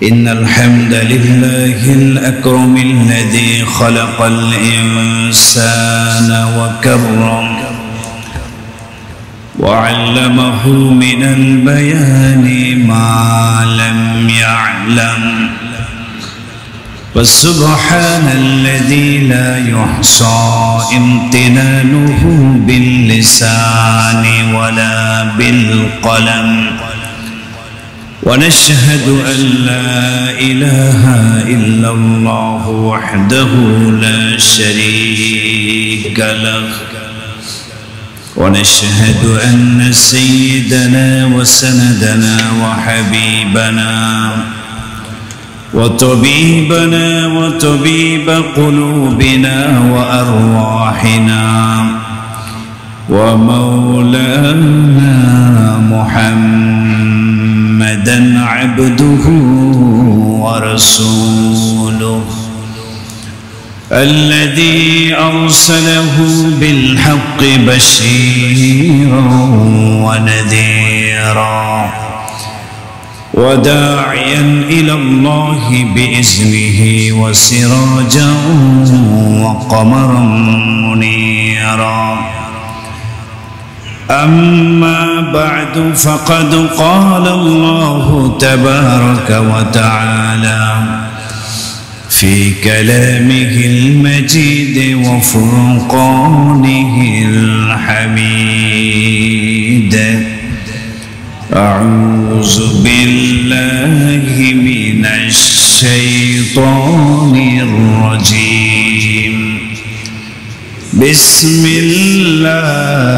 إن الحمد لله الأكرم الذي خلق الإنسان وكرم وعلمه من البيان ما لم يعلم فسبحان الذي لا يحصى امتنانه باللسان ولا بالقلم ونشهد أن لا إله إلا الله وحده لا شريك له ونشهد أن سيدنا وسندنا وحبيبنا وطبيبنا وطبيب قلوبنا وأرواحنا ومولانا محمدا عبده ورسوله الذي أرسله بالحق بشيرا ونذيرا وداعيا إلى الله بإذنه وسراجا وقمرا منيرا أما بعد فقد قال الله تبارك وتعالى في كلامه المجيد وفرقانه الحميد أعوذ بالله من الشيطان الرجيم بسم الله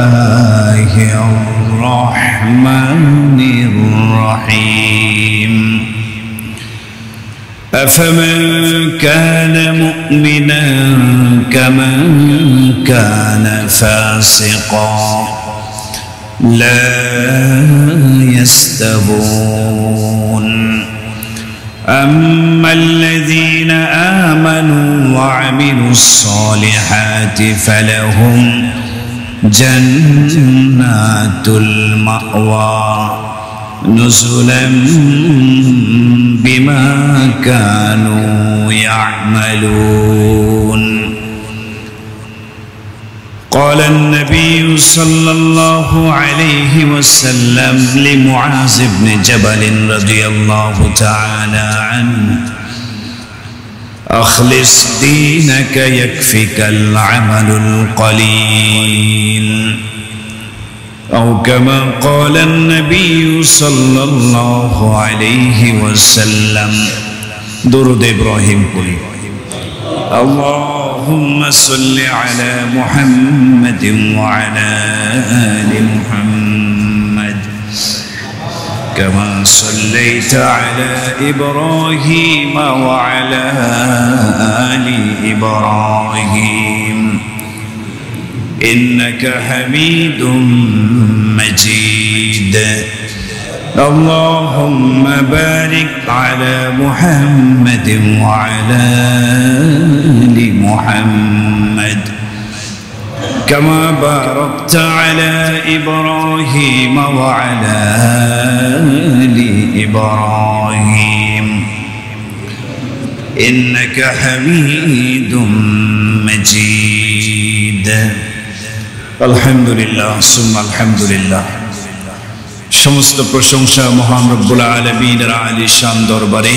الرحمن الرحيم أفمن كان مؤمنا كمن كان فاسقا لا يستوون أما الذين آمنوا وعملوا الصالحات فلهم جنات المأوى نزلا بما كانوا يعملون قال النبي صلى الله عليه وسلم لمعاذ بن جبل رضي الله تعالى عنه أخلص دينك يكفك العمل القليل أو كما قال النبي صلى الله عليه وسلم درود إبراهيم قولي اللهم صل على محمد وعلى آل محمد كما صليت على إبراهيم وعلى آل إبراهيم إنك حميد مجيد اللهم بارك على محمد وعلى آل محمد كما باركت على إبراهيم وعلى آل إبراهيم إنك حميد مجيد الحمد لله ثم الحمد لله সমস্ত প্রশংসা মহান রব্বুল আলামিনের আলী শান দরবারে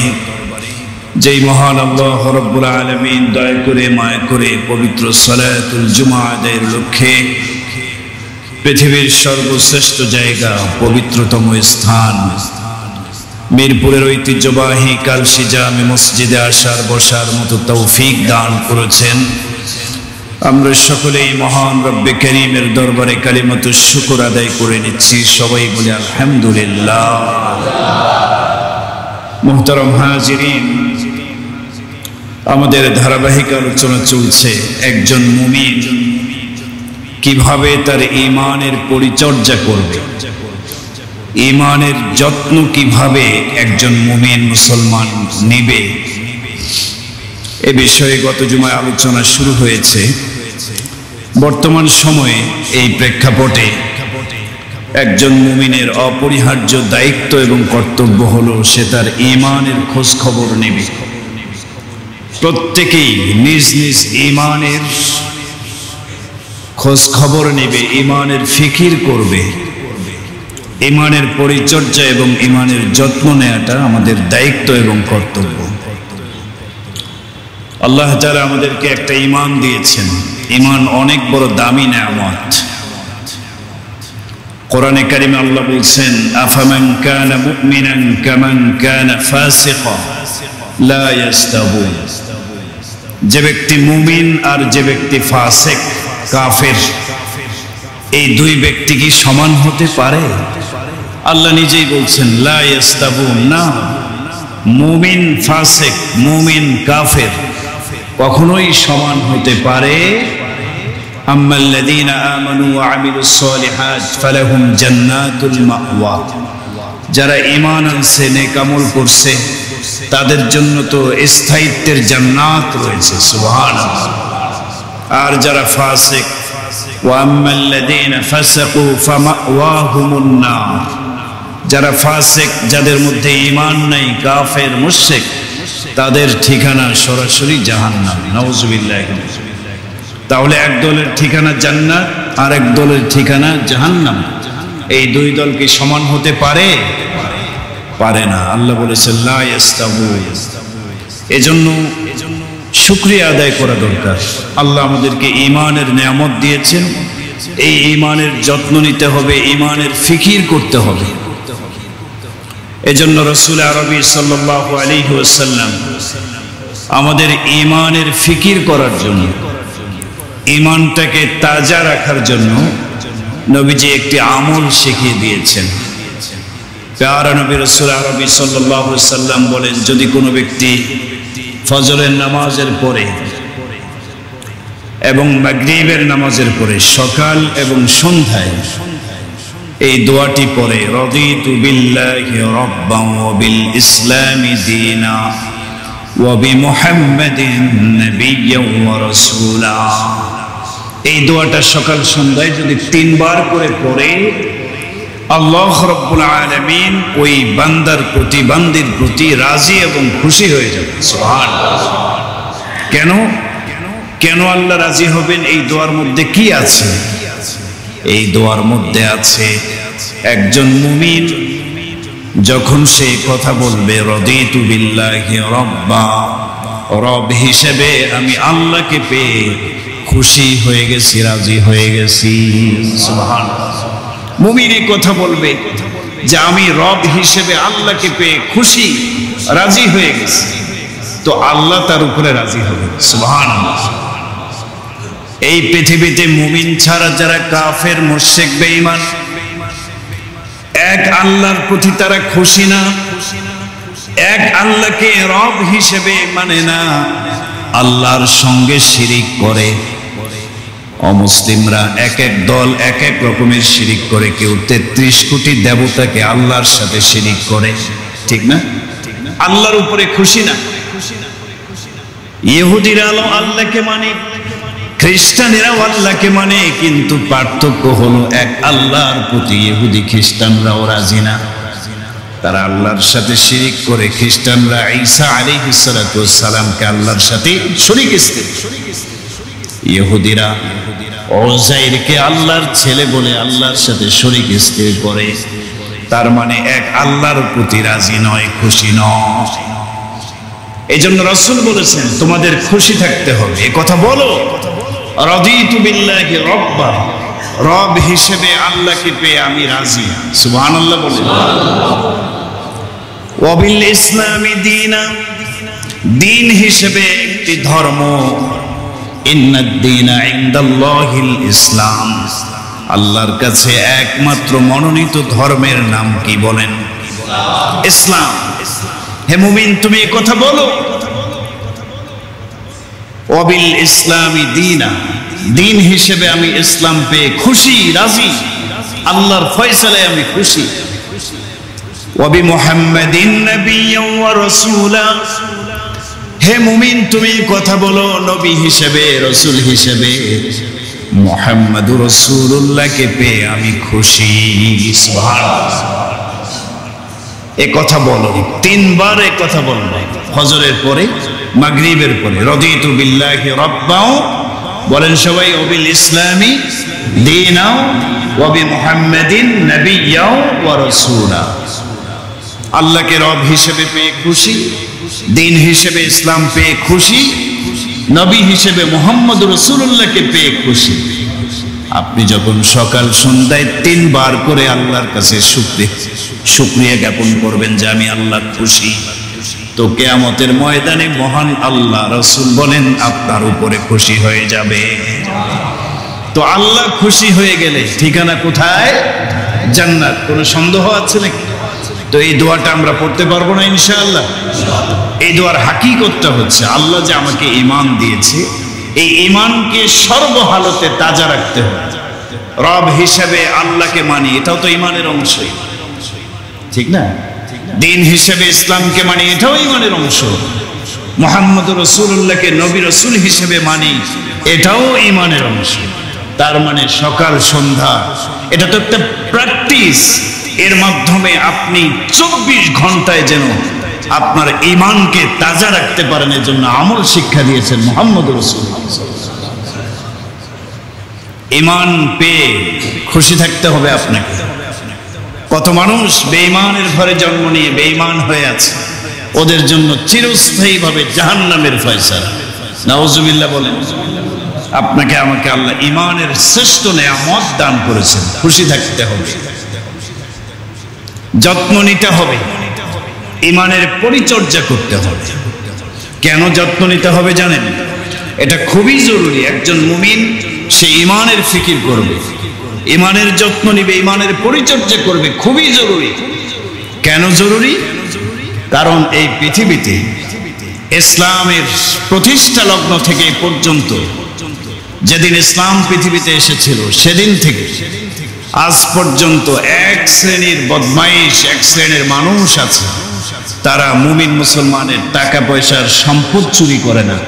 যেই মহান আল্লাহ রব্বুল আলামিন দয়া করে মায়া করে পবিত্র সালাতুল জুমা আদায়ের লক্ষ্যে পৃথিবীর সর্বশ্রেষ্ঠ জায়গা পবিত্রতম স্থান মিরপুরের ঐতিহ্যবাহী কালসি জামে মসজিদে আসার বসার মতো তৌফিক দান করেছেন আমরা সকলেই মহান রব্বে করিমের দরবারে কালিমাতুশ শুকর আদায় করে নিচ্ছি সবাই বলে আলহামদুলিল্লাহ মুহতারাম হাজিরিন আমাদের ধারাবাহিক আলোচনা চলছে একজন মুমিন কিভাবে তার ঈমানের পরিচর্যা করবে ঈমানের যত্ন কিভাবে একজন মুমিন মুসলমান নেবে এ বিষয়ে গত জুমায় আলোচনা শুরু হয়েছে বর্তমান সময়ে এই প্রেক্ষাপটে একজন মুমিনের অপরিহার্য দায়িত্ব এবং কর্তব্য হলো সে তার ঈমানের খোঁজ খবর নেবে। প্রত্যেকেই নিজ নিজ ঈমানের খোঁজ খবর নেবে, ঈমানের ফিকির করবে। ঈমানের পরিচর্যা এবং ঈমানের যত্ন নেওয়াটা আমাদের দায়িত্ব এবং কর্তব্য। আল্লাহ তাআলা আমাদেরকে একটা ঈমান দিয়েছেন। ঈমান অনেক বড় দামি নেয়ামত। কোরআনে কারিমে আল্লাহ বলছেন, আফামান কানা মুমিনান কামান কানা ফাসিকা লা ইস্তাবুন। যে ব্যক্তি মুমিন আর যে ব্যক্তি ফাসিক কাফের, এই দুই ব্যক্তি কি সমান হতে পারে? আল্লাহ নিজেই বলছেন লা ইস্তাবুন, না। মুমিন ফাসিক, মুমিন কাফের কখনোই সমান হতে পারে। আম্মাল্লাযীনা আমানু ওয়া আমিলুস সালিহাত ফালাহুম জান্নাতুল মাওয়া। যারা ঈমান আনছে, নেক আমল করছে, তাদের জন্য তো স্থায়িত্বের জান্নাত রয়েছে। সুবহানাল্লাহ। আর যারা ফাসিক, ওয়া আম্মাল্লাযীনা ফাসাকু ফামাওয়াহুমুন নার। যারা ফাসিক, যাদের মধ্যে ঈমান নাই, কাফের মুশরিক, তাদের ঠিকানা সরাসরি জাহান্নাম। নাউযুবিল্লাহ। তাহলে এক দলের ঠিকানা জান্নাত আর এক দলের ঠিকানা জাহান্নাম। এই দুই দল কি সমান হতে পারে? পারে না। আল্লাহ বলেছেন লা ইস্তাবু। এজন্য শুকরিয়া আদায় করা দরকার। আল্লাহ আমাদেরকে ঈমানের নিয়ামত দিয়েছেন, এই ঈমানের যত্ন নিতে হবে, ঈমানের ফিকির করতে হবে। এজন্য রাসূল আরবী সাল্লাল্লাহু আলাইহি ওয়াসাল্লাম আমাদের ঈমানের ফিকির করার জন্য, ঈমানটাকে তাজা রাখার জন্য নবীজি একটি আমল শিখিয়ে দিয়েছেন। প্যারা নবী রাসূল আরবী সাল্লাল্লাহু আলাইহি ওয়াসাল্লাম বলেন, যদি কোনো ব্যক্তি ফজরের নামাজের পরে এবং মাগরিবের নামাজের পরে সকাল এবং সন্ধ্যায় এই দোয়াটি পড়ে, রাদিতু বিল্লাহি রাব্বান ওয়া বিল ইসলামি দীনা ওয়া বিমুহাম্মাদিন নাবিয়্যান ওয়া রাসূলা। এই দোয়াটা সকাল সন্ধ্যায় যদি 3 বার করে পড়ে, আল্লাহ রাব্বুল আলামিন ওই বান্দার প্রতি, বান্দির প্রতি রাজি এবং খুশি হয়ে যাবে। সুবহানাল্লাহ। কেন কেন আল্লাহ রাজি হবেন? এই দোয়ার মধ্যে কি আছে? এই দোয়ার মধ্যে আছে, একজন মুমিন যখন সে কথা বলবে, রাদিতু বিল্লাহি রাব্বা, রব হিসেবে আমি আল্লাহকে পেয়ে খুশি হয়ে গেছি, রাজি হয়ে গেছি। সুবহানাল্লাহ। মুমিন এই কথা বলবে যে আমি রব হিসেবে আল্লাহকে পেয়ে খুশি, রাজি হয়ে গেছি, তো আল্লাহ তার উপরে রাজি হবে। সুবহানাল্লাহ। এই পৃথিবীতে মুমিন ছাড়া যারা কাফের, মুশরিক, বেঈমান, এক আল্লাহর প্রতি তারা খুশি না, এক আল্লাহকে রব হিসেবে মানে না, আল্লাহর সঙ্গে শিরিক করে। অমুসলিমরা এক এক দল এক এক রকমের শিরিক করে। কেউ 33 কোটি দেবতাকে আল্লাহর সাথে শিরিক করে, ঠিক না? আল্লাহর উপরে খুশি না। ইহুদিরা আল্লাহকে মানে, খ্রিস্টানেরাও আল্লাহকে মানে, কিন্তু পার্থক্য হলো এক আল্লাহর প্রতি ইহুদি খ্রিস্টানরাও রাজি না। তারা আল্লাহর সাথে শিরিক করে। খ্রিস্টানরা ঈসা আলাইহিস সালাতু ওয়াস সালামকে আল্লাহর সাথে শরীক স্থির, ইহুদিরা উযাইরকে আল্লাহর ছেলে বলে আল্লাহর সাথে শরীক স্থির করে। তার মানে এক আল্লাহর প্রতি রাজি নয়, খুশি নয়। এজন্য রাসূল বলেছেন তোমাদের খুশি থাকতে হবে। এই কথা বলো, রাদিতু বিল্লাহি রাব্বা, রব হিসেবে আল্লাহকে পেয়ে আমি রাজি। সুবহানাল্লাহ বলেন। ওয়া বিল ইসলামি দীনা, দিন হিসেবে একটি ধর্ম। ইন্নাদ দীনা ইনদাল্লাহিল ইসলাম, আল্লাহর কাছে একমাত্র মনোনীত ধর্মের নাম কি বলেন? ইসলাম। হে মুমিন তুমি এই কথা বলো, ওয়া বিল ইসলামি দীনা, দিন হিসেবে আমি ইসলাম পেয়ে খুশি, রাজি, আল্লাহর ফয়সালায় আমি খুশি। ওয়া বিমুহাম্মাদিন নাবিয়্যান ওয়া রাসূলা, হে মুমিন তুমি কথা বলো নবী হিসেবে, রাসূল হিসেবে মুহাম্মাদুর রাসূলুল্লাহকে পেয়ে আমি খুশি। সুবহানাল্লাহ। এ কথা বলো, 3 বার এ কথা বলবে ফজরের পরে, মাগরিবের পরে। রাদিতু বিল্লাহি রাব্বাও, বলেন সবাই, ওবিল ইসলামি দীনাও ওয়া বিমুহাম্মাদিন নাবিয়্যাও ওয়া রাসূলা। আল্লাহকে রব হিসেবে পেয়ে খুশি, দিন হিসেবে ইসলাম পেয়ে খুশি, নবী হিসেবে মুহাম্মদুর রাসূলুল্লাহকে পেয়ে খুশি। আপনি যখন সকাল সন্ধ্যায় 3 বার করে আল্লাহর কাছে শুকরিয়া জ্ঞাপন করবেন যে আমি আল্লাহ খুশি, তো কিয়ামতের ময়দানে মহান আল্লাহ রাসূল বলেন আপনার উপরে খুশি হয়ে যাবে। তো আল্লাহ খুশি হয়ে গেলে ঠিকানা কোথায়? জান্নাত। কোনো সন্দেহ আছে নাকি? তো এই দোয়াটা আমরা পড়তে পারবো না ইনশাআল্লাহ? এই দোয়ার হাকিকতটা হচ্ছে আল্লাহ যে আমাকে ঈমান দিয়েছে, এই ঈমানকে সর্বহালতে তাজা রাখতে হবে। রব হিসেবে আল্লাহকে মানি, এটাও তো ঈমানের অংশ, ঠিক না? দিন হিসেবে ইসলামকে মানি, এটাও ঈমানের অংশ। মুহাম্মদুর রাসূলুল্লাহকে নবী রাসূল হিসেবে মানি, এটাও ঈমানের অংশ। তার মানে সকাল সন্ধ্যা এটা তো একটা প্র্যাকটিস, এর মাধ্যমে আপনি 24 ঘন্টায় যেন আপনার ঈমানকে তাজা রাখতে পারেন, এর জন্য আমল শিক্ষা দিয়েছেন মুহাম্মদুর রাসূলুল্লাহ। ঈমান পেয়ে খুশি থাকতে হবে আপনাকে। কত মানুষ বেঈমানের ঘরে জন্ম নিয়ে বেঈমান হয়ে আছে, ওদের জন্য চিরস্থায়ীভাবে জাহান্নামের ফয়সালা। নাউজুবিল্লাহ বলেন। আপনাকে আমাকে আল্লাহ ঈমানের শ্রেষ্ঠ নেয়ামত দান করেছেন, খুশি থাকতে হবে, যত্ন নিতে হবে, ঈমানের পরিচর্যা করতে হবে। কেন যত্ন নিতে হবে জানেন? এটা খুবই জরুরি। একজন মুমিন সে ঈমানের ফিকির করবে, ঈমানের যত্ন নিবে, ঈমানের পরিচর্যা করবে, খুবই জরুরি। কেন জরুরি? কারণ এই পৃথিবীতে ইসলামের প্রতিষ্ঠা লগ্ন থেকে পর্যন্ত, যেদিন ইসলাম পৃথিবীতে এসেছিল সেদিন থেকে আজ পর্যন্ত এক শ্রেণীর বদমাইশ, এক শ্রেণীর মানুষ আছে, তারা মুমিন মুসলমানের টাকা পয়সার সম্পদ চুরি করে না।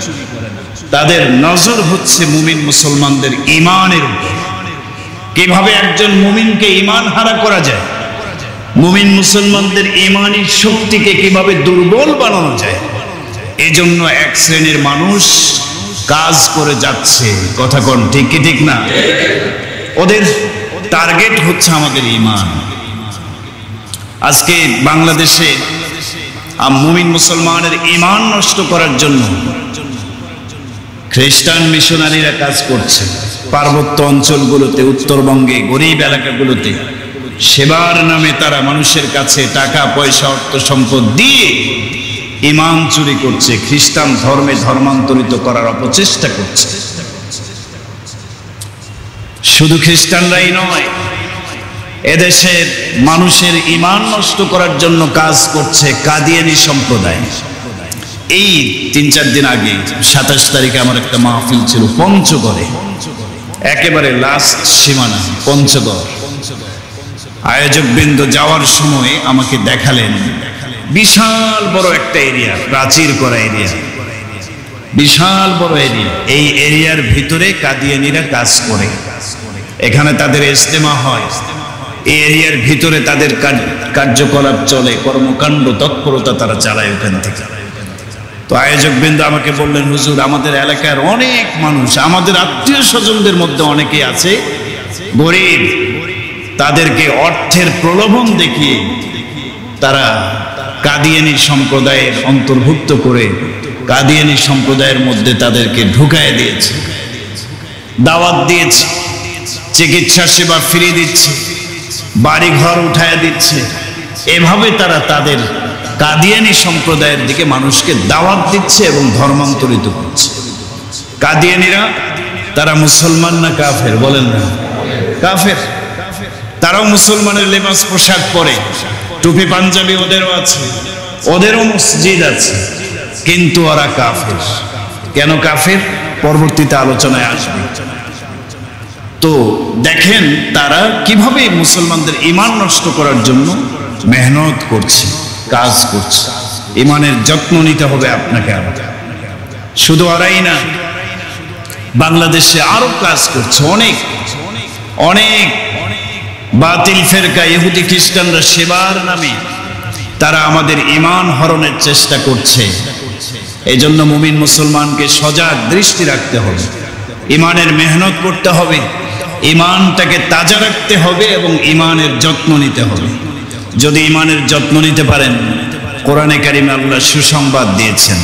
তাদের নজর হচ্ছে মুমিন মুসলমানদের ঈমানের উপর। কিভাবে একজন মুমিনকে ঈমান হারা করা যায়, মুমিন মুসলমানদের ঈমানী শক্তিকে কিভাবে দুর্বল বানানো যায়, এজন্য এক শ্রেণীর মানুষ কাজ করে যাচ্ছে। কথা কোন ঠিক কি ঠিক না? ওদের টার্গেট হচ্ছে আমাদের ঈমান। আজকে বাংলাদেশে মুমিন মুসলমানের ঈমান নষ্ট করার জন্য খ্রিস্টান মিশনারিরা কাজ করছে। পার্বত্য অঞ্চলগুলোতে, উত্তরবঙ্গে, গরিব এলাকাগুলোতে সেবার নামে তারা মানুষের কাছে টাকা পয়সা অর্থ সম্পদ দিয়ে ঈমান চুরি করছে, খ্রিস্টান ধর্মে ধর্মান্তরিত করার অপচেষ্টা করছে। শুধু খ্রিস্টানরাই নয়, এদেশের মানুষের ঈমান নষ্ট করার জন্য কাজ করছে কাদিয়ানী সম্প্রদায়। এই 3-4 দিন আগে 27 তারিখে আমার একটা মাহফিল ছিল পঞ্চগড়ে, একেবারে লাস্ট সীমানা পঞ্চগড়। আয়োজকবৃন্দ যাওয়ার সময় আমাকে দেখালেন বিশাল বড় একটা এরিয়া, প্রাচীর করা এরিয়া, বিশাল বড় এরিয়া। এই এরিয়ার ভিতরে কাদিয়ানীরা কাজ করে, এখানে তাদের ইজতেমা হয়, এই এরিয়ার ভিতরে তাদের কার্যকলাপ চলে, কর্মকাণ্ড তৎপরতা তারা চালায় ওখান থেকে। তো আয়োজকবৃন্দ আমাকে বললেন, হুজুর আমাদের এলাকার অনেক মানুষ, আমাদের আত্মীয় স্বজনদের মধ্যে অনেকেই আছে গরিব, তাদেরকে অর্থের প্রলোভন দেখিয়ে তারা কাদিয়ানী সম্প্রদায়ের অন্তর্ভুক্ত করে কাদিয়ানী সম্প্রদায়ের মধ্যে তাদেরকে ঢুকায় দিয়েছে, দাওয়াত দিয়েছে, চিকিৎসা সেবা ফিরিয়ে দিচ্ছে, বাড়ি ঘর উঠায় দিচ্ছে। এভাবে তারা তাদের কাদিয়ানী সম্প্রদায়ের দিকে মানুষকে দাওয়াত দিচ্ছে এবং ধর্মান্তরিত করছে। কাদিয়ানীরা তারা মুসলমান না কাফের? বলেন না, কাফের। তারাও মুসলমানের লেবাস পোশাক পরে, টুপি পাঞ্জাবি ওদেরও আছে, ওদেরও মসজিদ আছে, কিন্তু ওরা কাফের। কেন কাফের? পরবর্তীতে আলোচনায় আসবে। তো দেখেন তারা কিভাবে মুসলমানদের ঈমান নষ্ট করার জন্য মেহনত করছে, কাজ করছে। ঈমানের যত্ন নিতে হবে আপনাকে। শুধু ওরাই না, বাংলাদেশে আরো কাজ করছে অনেক অনেক বাতিল ফেরকা ইহুদি খ্রিস্টানরা সেবার নামে তারা আমাদের ঈমান হরণের চেষ্টা করছে। এই জন্য মুমিন মুসলমানকে সজাগ দৃষ্টি রাখতে হবে, ঈমানের মেহনত করতে হবে, ঈমানটাকে তাজা রাখতে হবে এবং ঈমানের যত্ন নিতে হবে। যদি ঈমানের যত্ন নিতে পারেন, কোরআনে কারিমে আল্লাহ সুসংবাদ দিয়েছেন।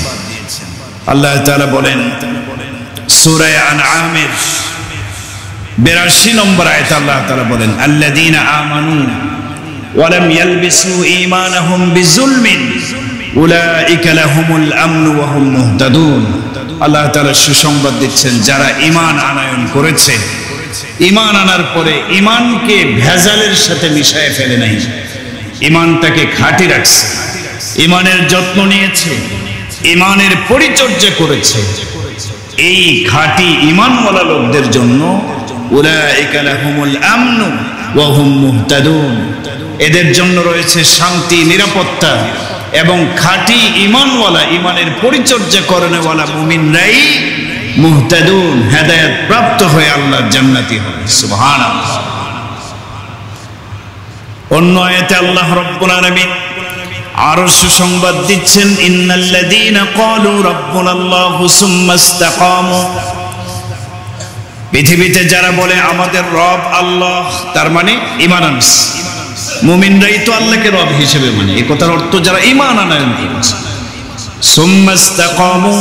আল্লাহ তাআলা বলেন সূরা আনআমের 82 নম্বর আয়াত আল্লাহ তাআলা বলেন আল্লাযীনা আমানু ওয়া লাম ইয়ালবিসু ঈমানাহুম বিযুলমিন উলাইকা লাহুমুল আমনু ওয়া হুম মুহতাদুন। আল্লাহ তাআলা সুসংবাদ দিচ্ছেন যারা ঈমান আনয়ন করেছে, ঈমান আনার পরে ঈমানকে ভেজালের সাথে মিশায় ফেলে নাই, ঈমানটাকে খাঁটি রাখছে, ঈমানের যত্ন নিয়েছে, ঈমানের পরিচর্যা করেছে, এই খাঁটি ঈমানওয়ালা লোকদের জন্য উলাইকা লাহুমুল আমনু ওয়া হুম মুহতাদুন, এদের জন্য রয়েছে শান্তি, নিরাপত্তা এবং খাঁটি ঈমানওয়ালা, ঈমানের পরিচর্যা করেনেওয়ালা মুমিনরাই মুহতাদুন, হেদায়েত প্রাপ্ত হয়ে আল্লাহর জান্নাতি হবে। সুবহানাল্লাহ। অন্য আয়াতে আল্লাহ রাব্বুল আলামিন আরো সুসংবাদ দিচ্ছেন ইন্নাল্লাযীনা ক্বালু রাব্বুনাল্লাহু সুম্মা ইসতাকামু, পৃথিবীতে যারা বলে আমাদের রব আল্লাহ, তার মানে ঈমান আনছে, মুমিনরাই তো আল্লাহকে রব হিসেবে মানে, এই কথার অর্থ যারা ঈমান আনয়ন করেছে। সুম্মা ইসতাকামু,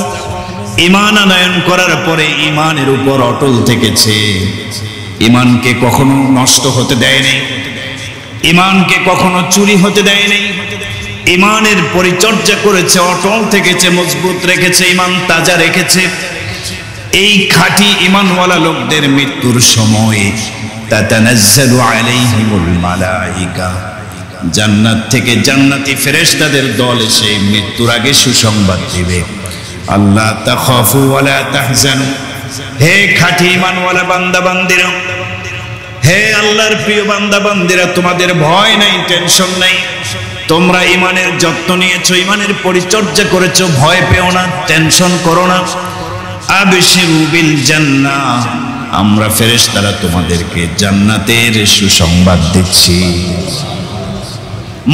ঈমান আনয়ন করার পরে ঈমানের উপর অটল থেকেছে, ঈমানকে কখনো নষ্ট হতে দেয় নাই, ঈমানকে কখনো চুরি হতে দেয় নাই, ঈমানের পরিচর্যা করেছে, অটল থেকেছে, মজবুত রেখেছে, ঈমান তাজা রেখেছে। এই খাঁটি ঈমানওয়ালা লোকদের মৃত্যুর সময় তাতানাজ্জালু আলাইহিমুল মালাইকা, জান্নাত থেকে জান্নাতি ফেরেশতাদের দল এসে মৃত্যুর আগে সুসংবাদ দিবে, আল্লাহ তাখাফু ওয়ালা তাহজানু, হে খাঁটি ঈমানওয়ালা বান্দা বান্দিরা, হে আল্লাহর প্রিয় বান্দা বান্দিরা, তোমাদের ভয় নাই, টেনশন নাই, তোমরা ঈমানের যত্ন নিয়েছো, ঈমানের পরিচর্যা করেছো, ভয় পেও না, টেনশন করো না। আবশিরু বিল জান্নাহ, আমরা ফেরেশতারা তোমাদেরকে জান্নাতের সুসংবাদ দিচ্ছি।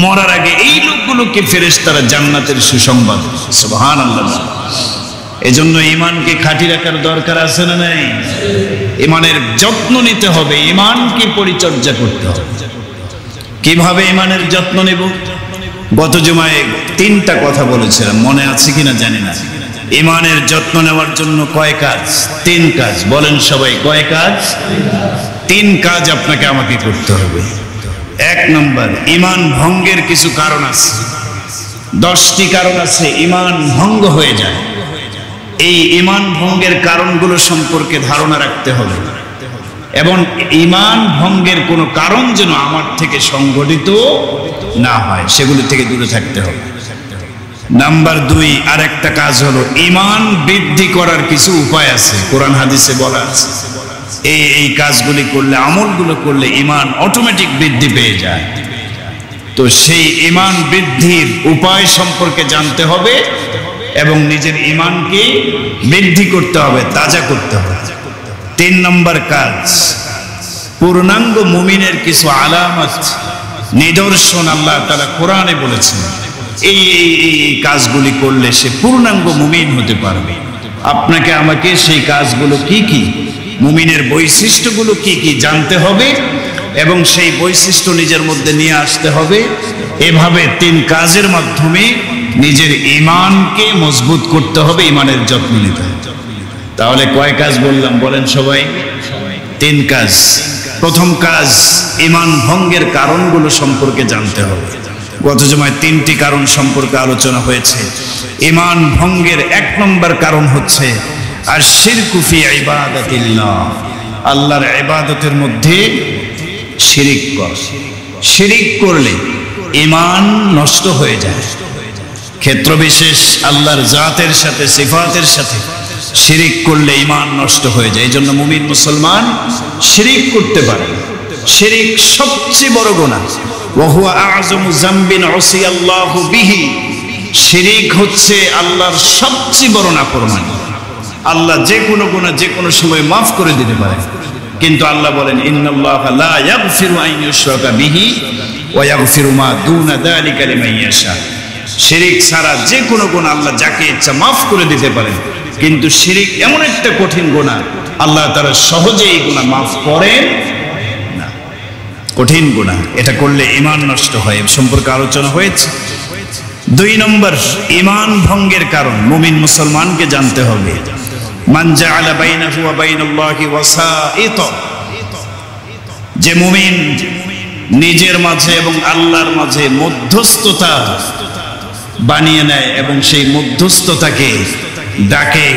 মরার আগে এই লোকগুলোকে ফেরেশতারা জান্নাতের সুসংবাদ। সুবহানাল্লাহ। এজন্য ঈমানকে খাঁটি রাখার দরকার আছে না নাই? ঈমানের যত্ন নিতে হবে, ঈমানকে পরিচর্যা করতে হবে। কিভাবে ঈমানের যত্ন নেব? গত জুমায় 3টা কথা বলেছিলাম, মনে আছে কিনা জানি না। ঈমানের যত্ন নেওয়ার জন্য কয় কাজ? 3 কাজ। বলেন সবাই, কয় কাজ? 3 কাজ আপনাকে আমাকে করতে হবে। 1 নম্বর, ঈমান ভঙ্গের কিছু কারণ আছে, 10টি কারণ আছে ঈমান ভঙ্গ হয়ে যায়। এই ঈমান ভঙ্গের কারণগুলো সম্পর্কে ধারণা রাখতে হবে এবং ঈমান ভঙ্গের কোনো কারণ যেন আমার থেকে সংঘটিত না হয়, সেগুলো থেকে দূরে থাকতে হবে। নাম্বার 2, আরেকটা কাজ হলো ঈমান বৃদ্ধি করার কিছু উপায় আছে, কোরআন হাদিসে বলা আছে। এই কাজগুলি করলে, আমলগুলো করলে ঈমান অটোমেটিক বৃদ্ধি পেয়ে যায়। তো সেই ঈমান বৃদ্ধির উপায় সম্পর্কে জানতে হবে এবং নিজের ঈমানকে বৃদ্ধি করতে হবে, তাজা করতে হবে। 3 নম্বর কাজ, পূর্ণাঙ্গ মুমিনের কিছু আলামত, নিদর্শন আল্লাহ তাআলা কোরআনে বলেছেন। এই কাজগুলি করলে সে পূর্ণাঙ্গ মুমিন হতে পারবে। আপনাকে আমাকে সেই কাজগুলো কি কি, মুমিনের বৈশিষ্ট্যগুলো কি কি জানতে হবে এবং সেই বৈশিষ্ট্য নিজের মধ্যে নিয়ে আসতে হবে। এভাবে 3 কাজের মাধ্যমে নিজের ঈমানকে মজবুত করতে হবে, ঈমানের যত্ন নিতে হবে। তাহলে কয় কাজ বললাম? বলেন সবাই। 3 কাজ। প্রথম কাজ, ঈমান ভঙ্গের কারণগুলো সম্পর্কে জানতে হবে। গত জুমায় 3টি কারণ সম্পর্কে আলোচনা হয়েছে। ঈমান ভঙ্গের 1 নম্বর কারণ হচ্ছে আশ-শিরকু ফি ইবাদাতিল্লাহ, আল্লাহর ইবাদতের মধ্যে শিরিক করা। শিরিক করলে ঈমান নষ্ট হয়ে যায়। ক্ষেত্র বিশেষ আল্লাহর জাতের সাথে, সিফাতের সাথে শিরিক করলে ঈমান নষ্ট হয়ে যায়। এই জন্য মুমিন মুসলমান শিরিক করতে পারে। শিরিক সবচেয়ে বড় গুনাহ। ওয়া হুয়া আ'যামু যামবিন উসিয়াল্লাহু বিহি, শিরিক হচ্ছে আল্লাহর সবচেয়ে বড় নাফরমানি। আল্লাহ যে কোনো গুনাহ যে কোনো সময় মাফ করে দিতে পারে, কিন্তু আল্লাহ বলেন ইন্নাল্লাহা লা ইয়াগফিরু আন ইউশরাকা বিহি ওয়া ইয়াগফিরু মা দুনা যালিকা লিমান ইয়াশা। শিরিক ছাড়া যে কোনো গুনাহ আল্লাহ যাকে ইচ্ছা মাফ করে দিতে পারেন, কিন্তু শিরিক এমন একটা কঠিন গুনাহ আল্লাহ তাআলা সহজে এই গুনাহ মাফ করেন না। কঠিন গুনাহ, এটা করলে ঈমান নষ্ট হয়, এ সম্পর্কে আলোচনা হয়েছে। 2 নম্বর ঈমান ভঙ্গের কারণ মুমিন মুসলমানকে জানতে হবে, মান জাআলা বাইনাহু ওয়া বাইনাল্লাহি ওয়াসাইতা, যে মুমিন নিজের মাঝে এবং আল্লাহর মাঝে মধ্যস্থতা বানিয়ে নেয় এবং সেই মধ্যস্থতাকে ডাকে,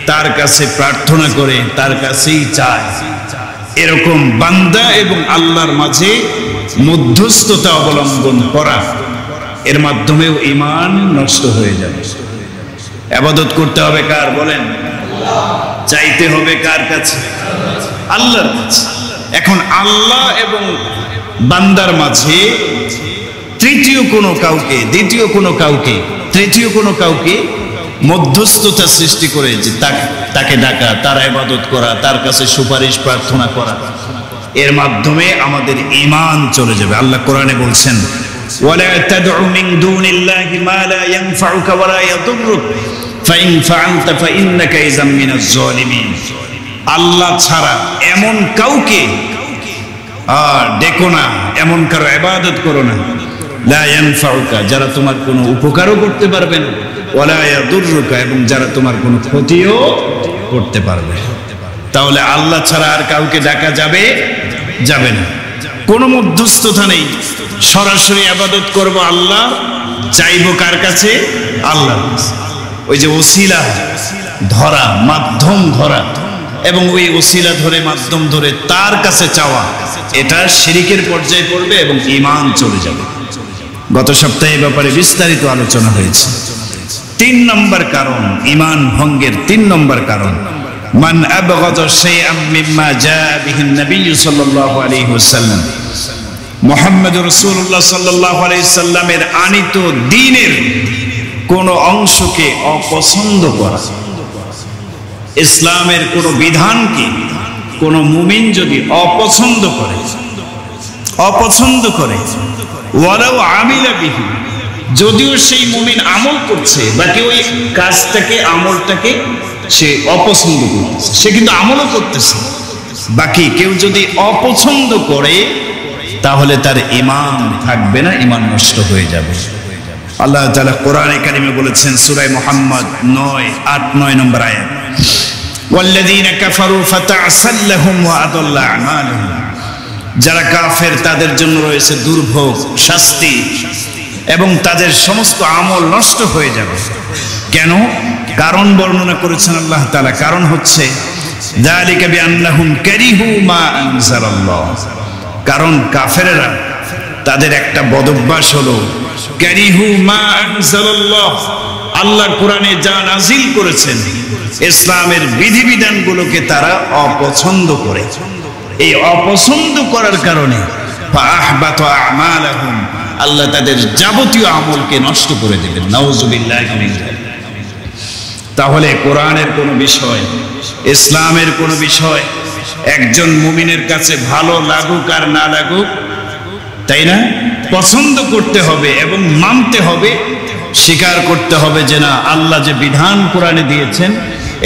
তার কাছে প্রার্থনা করে, তার কাছেই চায়, এরকম বান্দা এবং আল্লাহর মাঝে মধ্যস্থতা অবলম্বন করা, এর মাধ্যমেও ঈমান নষ্ট হয়ে যাবে। ইবাদত করতে হবে কার বলেন? চাইতে হবে কার কাছে? আল্লাহর কাছে। এখন আল্লাহ এবং বান্দার মাঝে তৃতীয় কোনো কাউকে, দ্বিতীয় কোনো কাউকে, তৃতীয় কোনো কাউকে মধ্যস্থতা সৃষ্টি করে যে তাকে ডাকা, তার ইবাদত করা, তার কাছে সুপারিশ প্রার্থনা করা, এর মাধ্যমে আমাদের ঈমান চলে যাবে। আল্লাহ কোরআনে বলছেন ওয়ালা তাদউ মিন দুনিল্লাহি মা লা ইয়ানফাউকা ওয়া লা ইয়াদুররুক ফাইন ফাআলতা ফাইন্নাকা ইযাম মিনাজ জালিমিন। আল্লাহ ছাড়া এমন কাউকে আর ডেকো না, এমন কারো ইবাদত করো না, লা ইয়ানফাউকা, যারা তোমার কোনো উপকারও করতে পারবে না, ওয়া লা ইয়াদুররুকা, এবং যারা তোমার কোনো ক্ষতিও করতে পারবে। তাহলে আল্লাহ ছাড়া আর কাউকে ডাকা যাবে যাবে না, কোনো মধ্যস্থতা নেই, সরাসরি ইবাদত করব আল্লাহ, চাইবো কার কাছে? আল্লাহর কাছে। ওই যে ওসিলা ধরা, মাধ্যম ধরা, এবং ওই ওসিলা ধরে মাধ্যম ধরে তার কাছে চাওয়া, এটা শিরিকের পর্যায়ে পড়বে এবং ঈমান চলে যাবে। গত সপ্তাহে এই ব্যাপারে বিস্তারিত আলোচনা হয়েছে। 3 নম্বর কারণ, ঈমান ভঙ্গের 3 নম্বর কারণ, মান আবগাযা শাইআন মিম্মা জাআ বিহি নবী সাল্লাল্লাহু আলাইহি ওয়াসাল্লাম, মুহাম্মদুর রাসূলুল্লাহ সাল্লাল্লাহু আলাইহি সাল্লামের আনিত দ্বীনের কোন অংশকে অপছন্দ করা। ইসলামের কোন বিধানকে কোন মুমিন যদি অপছন্দ করে, ওয়ালাউ আমিলা বিহি, যদিও সেই মুমিন আমল করছে, বাকি ওই কাজটাকে, আমলটাকে সে অপছন্দ করতেছে, সে কিন্তু আমলও করতেছে, বাকি কেউ যদি অপছন্দ করে তাহলে তার ঈমান থাকবে না, ঈমান নষ্ট হয়ে যাবে। আল্লাহ তাআলা কোরআনে কারিমে বলেছেন সূরা মুহাম্মদ 8-9 নম্বর আয়াত, ওয়াল্লাযীনা কাফারু ফাতা'সাল লাহুম ওয়া আদাল্লা আমালুহুম, যারা কাফের তাদের জন্য রয়েছে দুর্ভোগ, শাস্তি, এবং তাদের সমস্ত আমল নষ্ট হয়ে যাবে। কেন? কারণ বর্ণনা করেছেন আল্লাহ তাআলা, কারণ হচ্ছে যালিকা বিআন্নাহুম কারিহু মা আনজালাল্লাহ, কারণ কাফেররা তাদের একটা বদঅভ্যাস হলো কারিহু মা আনজালাল্লাহ, আল্লাহ কোরআনে যা নাজিল করেছেন ইসলামের বিধিবিধানগুলোকে তারা অপছন্দ করে। এই অপছন্দ করার কারণে ফাআহবাতা আমালাহুম, আল্লাহ তাদের যাবতীয় আমলকে নষ্ট করে দেবেন। নাউযুবিল্লাহি মিন যালিক। তাহলে কোরআনের কোন বিষয়, ইসলামের কোন বিষয় একজন মুমিনের কাছে ভালো লাগুক আর না লাগুক, তাই না, পছন্দ করতে হবে এবং মানতে হবে, স্বীকার করতে হবে যে না, আল্লাহ যে বিধান কোরআনে দিয়েছেন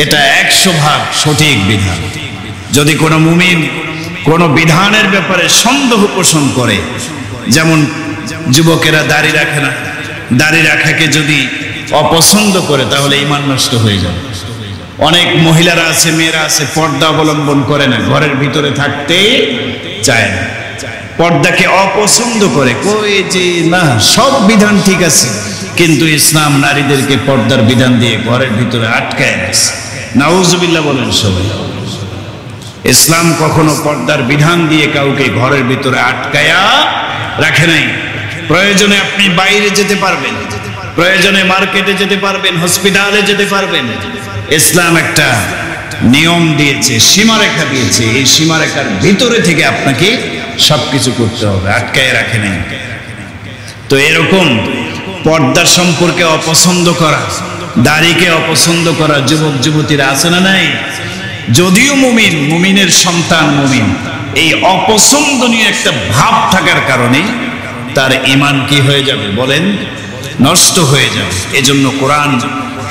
এটা 100% সঠিক বিধান। যদি কোনো মুমিন কোনো বিধানের ব্যাপারে সন্দেহ পোষণ করে, যেমন যুবকেরা দাড়ি রাখে না, দাড়ি রাখাকে যদি অপছন্দ করে তাহলে ঈমান নষ্ট হয়ে যাবে। অনেক মহিলারা আছে, মেয়েরা আছে, পর্দা অবলম্বন করে না, ঘরের ভিতরে থাকতে চায় না, পর্দাকে অপছন্দ করে, কই যে না সব বিধান ঠিক আছে, কিন্তু ইসলাম নারীদেরকে পর্দার বিধান দিয়ে ঘরের ভিতরে আটকায় রাখছে। নাউজুবিল্লাহ বলেন সবাই। ইসলাম কখনো পর্দার বিধান দিয়ে কাউকে ঘরের ভিতরে আটকায়া রাখে নাই। প্রয়োজনে আপনি বাইরে যেতে পারবেন, প্রয়োজনে মার্কেটে যেতে পারবেন, হসপিটালে যেতে পারবেন। ইসলাম একটা নিয়ম দিয়েছে, সীমারেখা দিয়েছে, এই সীমারেখার ভিতরে থেকে আপনাকে সবকিছু করতে হবে, আটকায় রাখে নাই। তো এরকম পর্দা সম্পর্কে অপছন্দ করা, দাড়িকে অপছন্দ করা যুবক যুবতীরা আছে না নাই? যদিও মুমিন, মুমিনের সন্তান মুমিন, এই অপছন্দনীয় একটা ভাব থাকার কারণে তার ঈমান কি হয়ে যাবে বলেন? নষ্ট হয়ে যাবে। এজন্য কোরআন,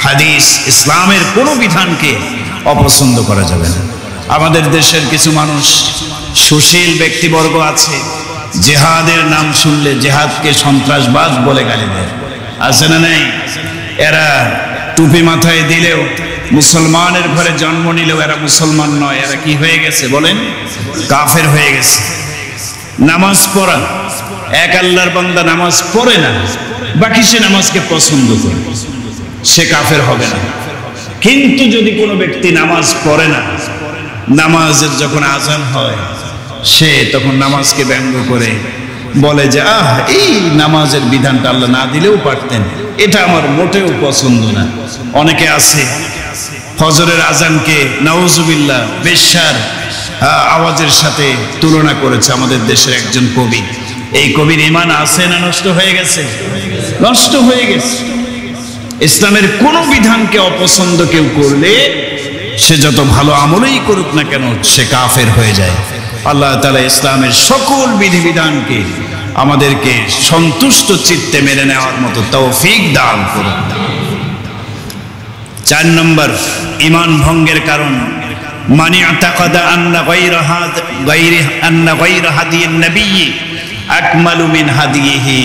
হাদিস, ইসলামের কোনো বিধানকে অপছন্দ করা যাবে না। আমাদের দেশের কিছু মানুষ, সুশীল ব্যক্তিবর্গ আছে, জেহাদের নাম শুনলে জেহাদকে সন্ত্রাসবাদ বলে গালি দেয়, আছে না নাই? এরা টুপি মাথায় দিলেও, মুসলমানের ঘরে জন্ম নিলেও এরা মুসলমান নয়, এরা কি হয়ে গেছে বলেন? কাফের হয়ে গেছে। নামাজ পড়া, এক আল্লাহর বান্দা নামাজ পড়ে না, বাকি সে নামাজকে পছন্দ করে, সে কাফের হবে না। কিন্তু যদি কোনো ব্যক্তি নামাজ পড়ে না, নামাজের যখন আজান হয় সে তখন নামাজকে ব্যঙ্গ করে বলে যে এই নামাজের বিধানটা আল্লাহ না দিলেও পারতেন, এটা আমার মোটেও পছন্দ না। অনেকে আছে ফজরের আজানকে নাউজুবিল্লাহ বেশ্যার আওয়াজের সাথে তুলনা করেছে আমাদের দেশের একজন কবি। এই কবির ঈমান আছে না নষ্ট হয়ে গেছে? নষ্ট হয়ে গেছে। ইসলামের কোন বিধানকে অপছন্দ কেউ করলে সে যত ভালো আমলই করুক না কেন সে কাফের হয়ে যায়। আল্লাহ তাআলা ইসলামের সকল বিধিবিধানকে আমাদেরকে সন্তুষ্ট চিত্তে মেনে নেওয়ার মতো তৌফিক দান করুন। 4 নম্বর ঈমান ভঙ্গের কারণ, মানি আতাকাদা আন্না গায়রা হাদিয়িন নবী আকমালু মিন হাদিয়িহি।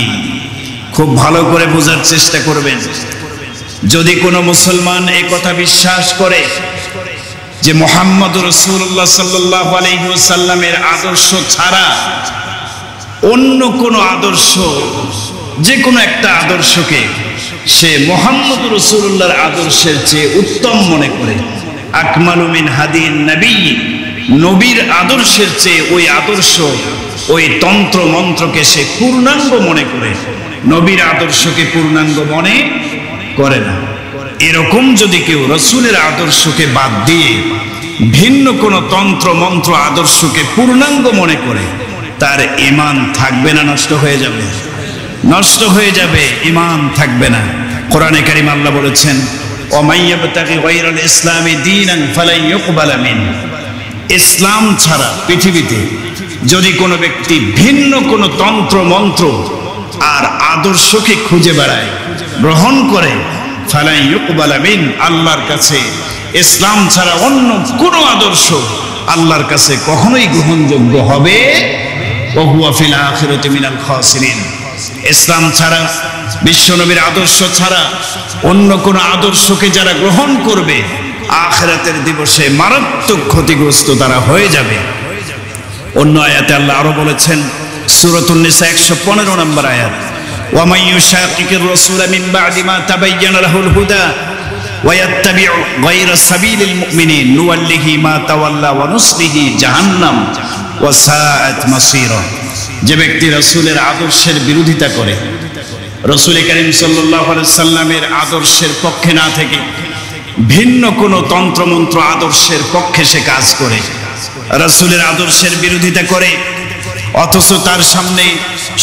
খুব ভালো করে বোঝার চেষ্টা করবেন। যদি কোনো মুসলমান এই কথা বিশ্বাস করে যে মুহাম্মদ রাসূলুল্লাহ সাল্লাল্লাহু আলাইহি ওয়াসাল্লামের আদর্শ ছাড়া অন্য কোনো আদর্শ, যে কোনো একটা আদর্শকে সে মুহাম্মদ রাসূলুল্লাহর আদর্শের চেয়ে উত্তম মনে করে, আকমালু মিন হাদিয়িন নবী, নবীর আদর্শের চেয়ে ওই আদর্শ, ওই তন্ত্র মন্ত্রকে সে পূর্ণাঙ্গ মনে করে, নবীর আদর্শকে পূর্ণাঙ্গ মনে করে না। এরকম যদি কেউ রাসূলের আদর্শকে বাদ দিয়ে ভিন্ন কোন তন্ত্র মন্ত্র আদর্শকে পূর্ণাঙ্গ মনে করে, তার ঈমান থাকবে না নষ্ট হয়ে যাবে? নষ্ট হয়ে যাবে, ঈমান থাকবে না। কোরআনে কারীম আল্লাহ বলেছেন, ওয়ামাইয়াবতাগি গায়রাল ইসলামি দীনান ফালান ইউকবালা মিন। ইসলাম ছাড়া পৃথিবীতে যদি কোনো ব্যক্তি ভিন্ন কোনো তন্ত্র মন্ত্র আর আদর্শকে খুঁজে বেড়ায়, গ্রহণ করে, ফালান ইউকবালা মিন, আল্লাহর কাছে ইসলাম ছাড়া অন্য কোনো আদর্শ আল্লাহর কাছে কখনোই গ্রহণযোগ্য হবে, ওয়া হুয়া ফিল আখিরাতি মিনাল খাসিরিন। ইসলাম ছাড়া, বিশ্বনবীর আদর্শ ছাড়া অন্য কোন আদর্শকে যারা গ্রহণ করবে, আখিরাতের দিবসে মারাত্মক ক্ষতিগ্রস্ত তারা হয়ে যাবে। অন্য আয়াতে আল্লাহ আরো বলেছেন, সূরাতুন নিসা 115 নম্বর আয়াত, ওয়া মান ইউশাকিকির রাসূলা মিন বা'দি মা তাবায়্যানা লাহুল হুদা ওয়া ইয়াত্তাবি'ু গায়রা সাবিলিল মুমিনিন নুওয়াল্লিহি মা তাওয়াল্লা ওয়া নুসলিহি জাহান্নাম ওয়া সাআত মাসীরা। যে ব্যক্তি রাসূলের আদর্শের বিরোধিতা করে, রাসূল কারীম সাল্লাল্লাহু আলাইহি সাল্লামের আদর্শের পক্ষে না থেকে ভিন্ন কোন তন্ত্রমন্ত্র আদর্শের পক্ষে সে কাজ করে, রাসূলের আদর্শের বিরোধিতা করে, অথচ তার সামনে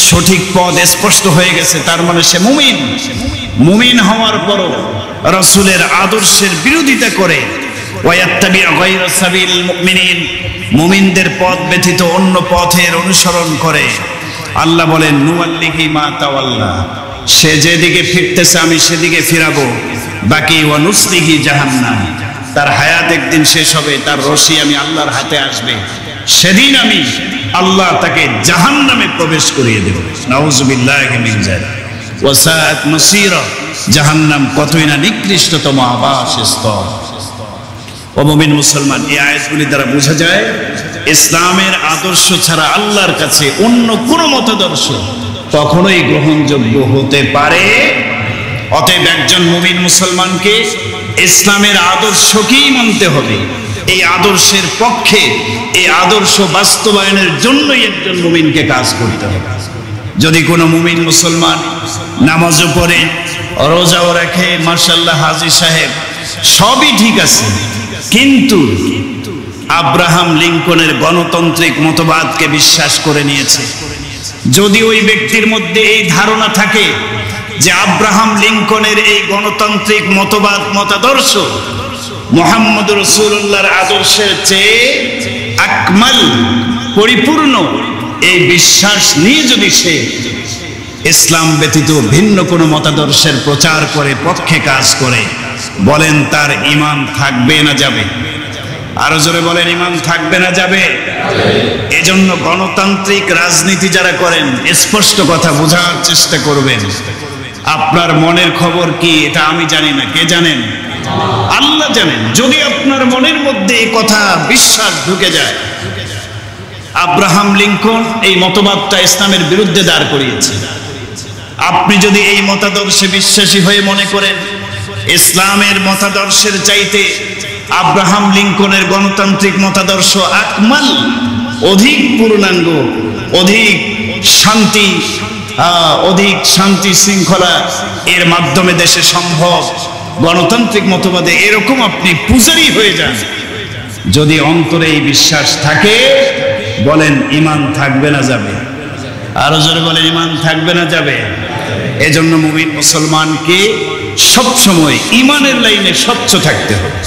সঠিক পথ স্পষ্ট হয়ে গেছে, তার মানে সে মুমিন। মুমিন হওয়ার পরও রাসূলের আদর্শের বিরোধিতা করে, ওয়ায়াত্তাবি'ু গায়রা সাবিলিল মুমিনিন, মুমিনদের পথ ব্যতীত অন্য পথের অনুসরণ করে, আল্লাহ বলেন, নুওয়াল্লিহি মা তাওয়াল্লা, সে যেদিকে ফিরতেছে আমি সেদিকে ফিরাবো, বাকি ওয়া নুসলিহি জাহান্নাম, তার হায়াত একদিন শেষ হবে, তার রশি আমি আল্লাহর হাতে আসবে, সেদিন আমি আল্লাহ তাকে জাহান্নামে প্রবেশ করিয়ে দেব। নাউযুবিল্লাহি মিন যালিক। ওয়া সাআত মাসীরা, জাহান্নাম কতই না নিকৃষ্টতম আবাসস্থল। ও মুমিন মুসলমান, এই আয়াতগুলি দ্বারা বোঝা যায় ইসলামের আদর্শ ছাড়া আল্লাহর কাছে অন্য কোন মতাদর্শ কখনোই গ্রহণযোগ্য হতে পারে। অতএব একজন মুমিন মুসলমানকে ইসলামের আদর্শকেই মানতে হবে, এই আদর্শের পক্ষে, এই আদর্শ বাস্তবায়নের জন্যই একজন মুমিনকে কাজ করতে হবে। যদি কোনো মুমিন মুসলমান নামাজও পড়ে, রোজাও রাখে, মাশাআল্লাহ হাজী সাহেব, সবই ঠিক আছে, কিন্তু আব্রাহাম লিঙ্কনের গণতান্ত্রিক মতবাদকে বিশ্বাস করে নিয়েছে, যদি ওই ব্যক্তির মধ্যে এই ধারণা থাকে যে আব্রাহাম লিঙ্কনের এই গণতান্ত্রিক মতবাদ মতাদর্শ মুহাম্মদ রাসূলুল্লাহর আদর্শের চেয়ে আকমাল পরিপূর্ণ, এই বিশ্বাস নিয়ে যদি সে ইসলাম ব্যতীত ভিন্ন কোনো মতাদর্শের প্রচার করে পক্ষে কাজ করে, বলেন তার ঈমান থাকবে না যাবে? আরো জোরে বলেন, ঈমান থাকবে না যাবে? এজন্য গণতান্ত্রিক রাজনীতি যারা করেন স্পষ্ট কথা বোঝার চেষ্টা করবেন। আপনার মনের খবর কি এটা আমি জানি না, কে জানেন? আল্লাহ জানেন। যদি আপনার মনের মধ্যে এই কথা বিশ্বাস ঢুকে যায়, আব্রাহাম লিঙ্কন এই মতবাদটা ইসলামের বিরুদ্ধে দাঁড় করিয়েছে, আপনি যদি এই মতাদর্শে বিশ্বাসী হয়ে মনে করেন ইসলামের মতাদর্শের চাইতে আব্রাহাম লিঙ্কনের গণতান্ত্রিক মতাদর্শ আকমাল, অধিক পূর্ণাঙ্গ, অধিক শান্তি, অধিক শান্তি শৃঙ্খলা এর মাধ্যমে দেশে সম্ভব, গণতান্ত্রিক মতবাদে এরকম আপনি পূজারি হয়ে যান, যদি অন্তরে এই বিশ্বাস থাকে, বলেন ঈমান থাকবে না যাবে? আরো জোরে বলেন, ঈমান থাকবে না যাবে? এজন্য মুমিন মুসলমানকে সবসময় ঈমানের লাইনে স্বচ্ছ থাকতে হবে।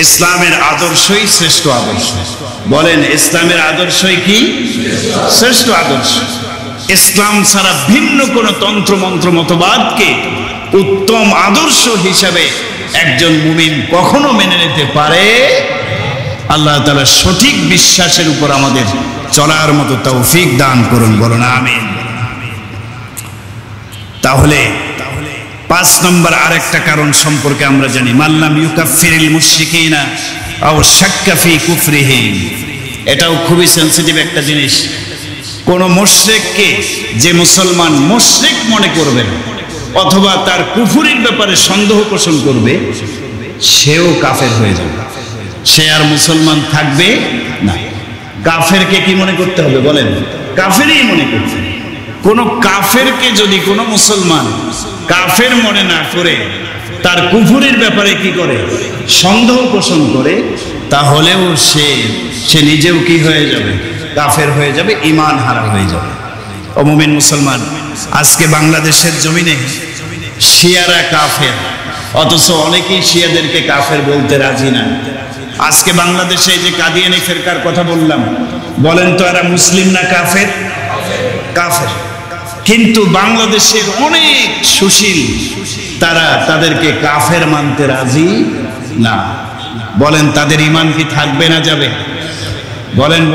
ইসলামের আদর্শই শ্রেষ্ঠ আদর্শ। বলেন, ইসলামের আদর্শই কি? শ্রেষ্ঠ আদর্শ। ইসলাম ছাড়া ভিন্ন কোন তন্ত্র মন্ত্র মতবাদকে উত্তম আদর্শ হিসাবে একজন মুমিন কখনো মেনে নিতে পারে? আল্লাহ তাআলা সঠিক বিশ্বাসের উপর আমাদের চলার মতো তৌফিক দান করুন, বলুন আমিন। তাহলে 5 নম্বর আরেকটা কারণ সম্পর্কে আমরা জানি, মাল্লাম ইউকাফিরিল মুশরিকিনা আও শাক্কা ফি কুফরিহিম। এটাও খুবই সেনসিটিভ একটা জিনিস। কোন মুশরিককে যে মুসলমান মুশরিক মনে করবে অথবা তার কুফরির ব্যাপারে সন্দেহ পোষণ করবে, সেও কাফের হয়ে যাবে, সে আর মুসলমান থাকবে না। কাফেরকে কি মনে করতে হবে? বলেন, কাফেরই মনে করতে। কোন কাফেরকে যদি কোনো মুসলমান কাফের মনে না করে তার কুফরির ব্যাপারে কি করে? সন্দেহ পোষণ করে, তাহলেও সে নিজেও কি হয়ে যাবে? কাফের হয়ে যাবে, ঈমান হারা হয়ে যাবে। ও মুমিন মুসলমান, আজকে বাংলাদেশের জমিনে শিয়ারা কাফের, অথচ অনেকেই শিয়াদেরকে কাফের বলতে রাজি না। আজকে বাংলাদেশে যে কাদিয়ানি ফিরকার কথা বললাম, বলেন তো এরা মুসলিম না কাফের? কাফের। কিন্তু বাংলাদেশের অনেক সুশীল তারা তাদেরকে কাফের মানতে রাজি না। বলেন, তাদের ঈমান কি থাকবে না যাবে?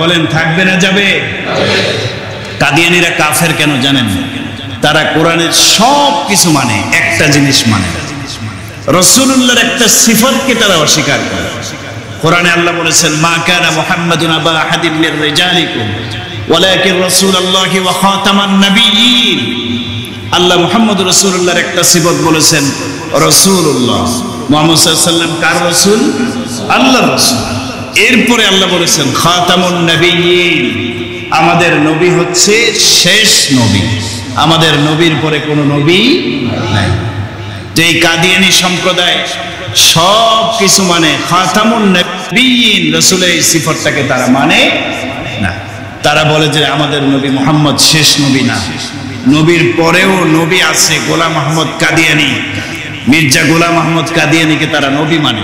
বলেন থাকবে না যাবে? কাদিয়ানিরা কাফের কেন জানেন? তারা কোরআনের সব কিছু মানে, একটা জিনিস মানে, রাসূলুল্লাহর একটা সিফাতকে তারা অস্বীকার করে। কোরআনে আল্লাহ বলেছেন, মা কানা মুহাম্মাদুন আবা আহাদিন মির রিজালিকুম ওয়ালাকিন রাসূলুল্লাহি ওয়া খাতামান নাবিয়্যিন। আল্লাহ মুহাম্মদ রাসূলুল্লাহর একটা সিফাত বলেছেন, রাসূলুল্লাহ মুহাম্মদ সাল্লাল্লাহু আলাইহি ওয়াসাল্লাম কার রাসূল? আল্লাহর রাসূল। এরপরে আল্লাহ বলেছেন, খাতামুন নাবিয়্যিন, আমাদের নবী হচ্ছে শেষ নবী, আমাদের নবীর পরে কোনো নবী নাই। তো এই কাদিয়ানি সম্প্রদায় সব কিছু মানে, খাতামুন নবিয়্যিন রাসূলের এই সিফাতটাকে তারা মানে না। তারা বলে যে আমাদের নবী মুহাম্মদ শেষ নবী না, নবীর পরেও নবী আছে। গোলাম আহমদ কাদিয়ানি, মির্জা গোলাম আহমদ কাদিয়ানিকে তারা নবী মানে।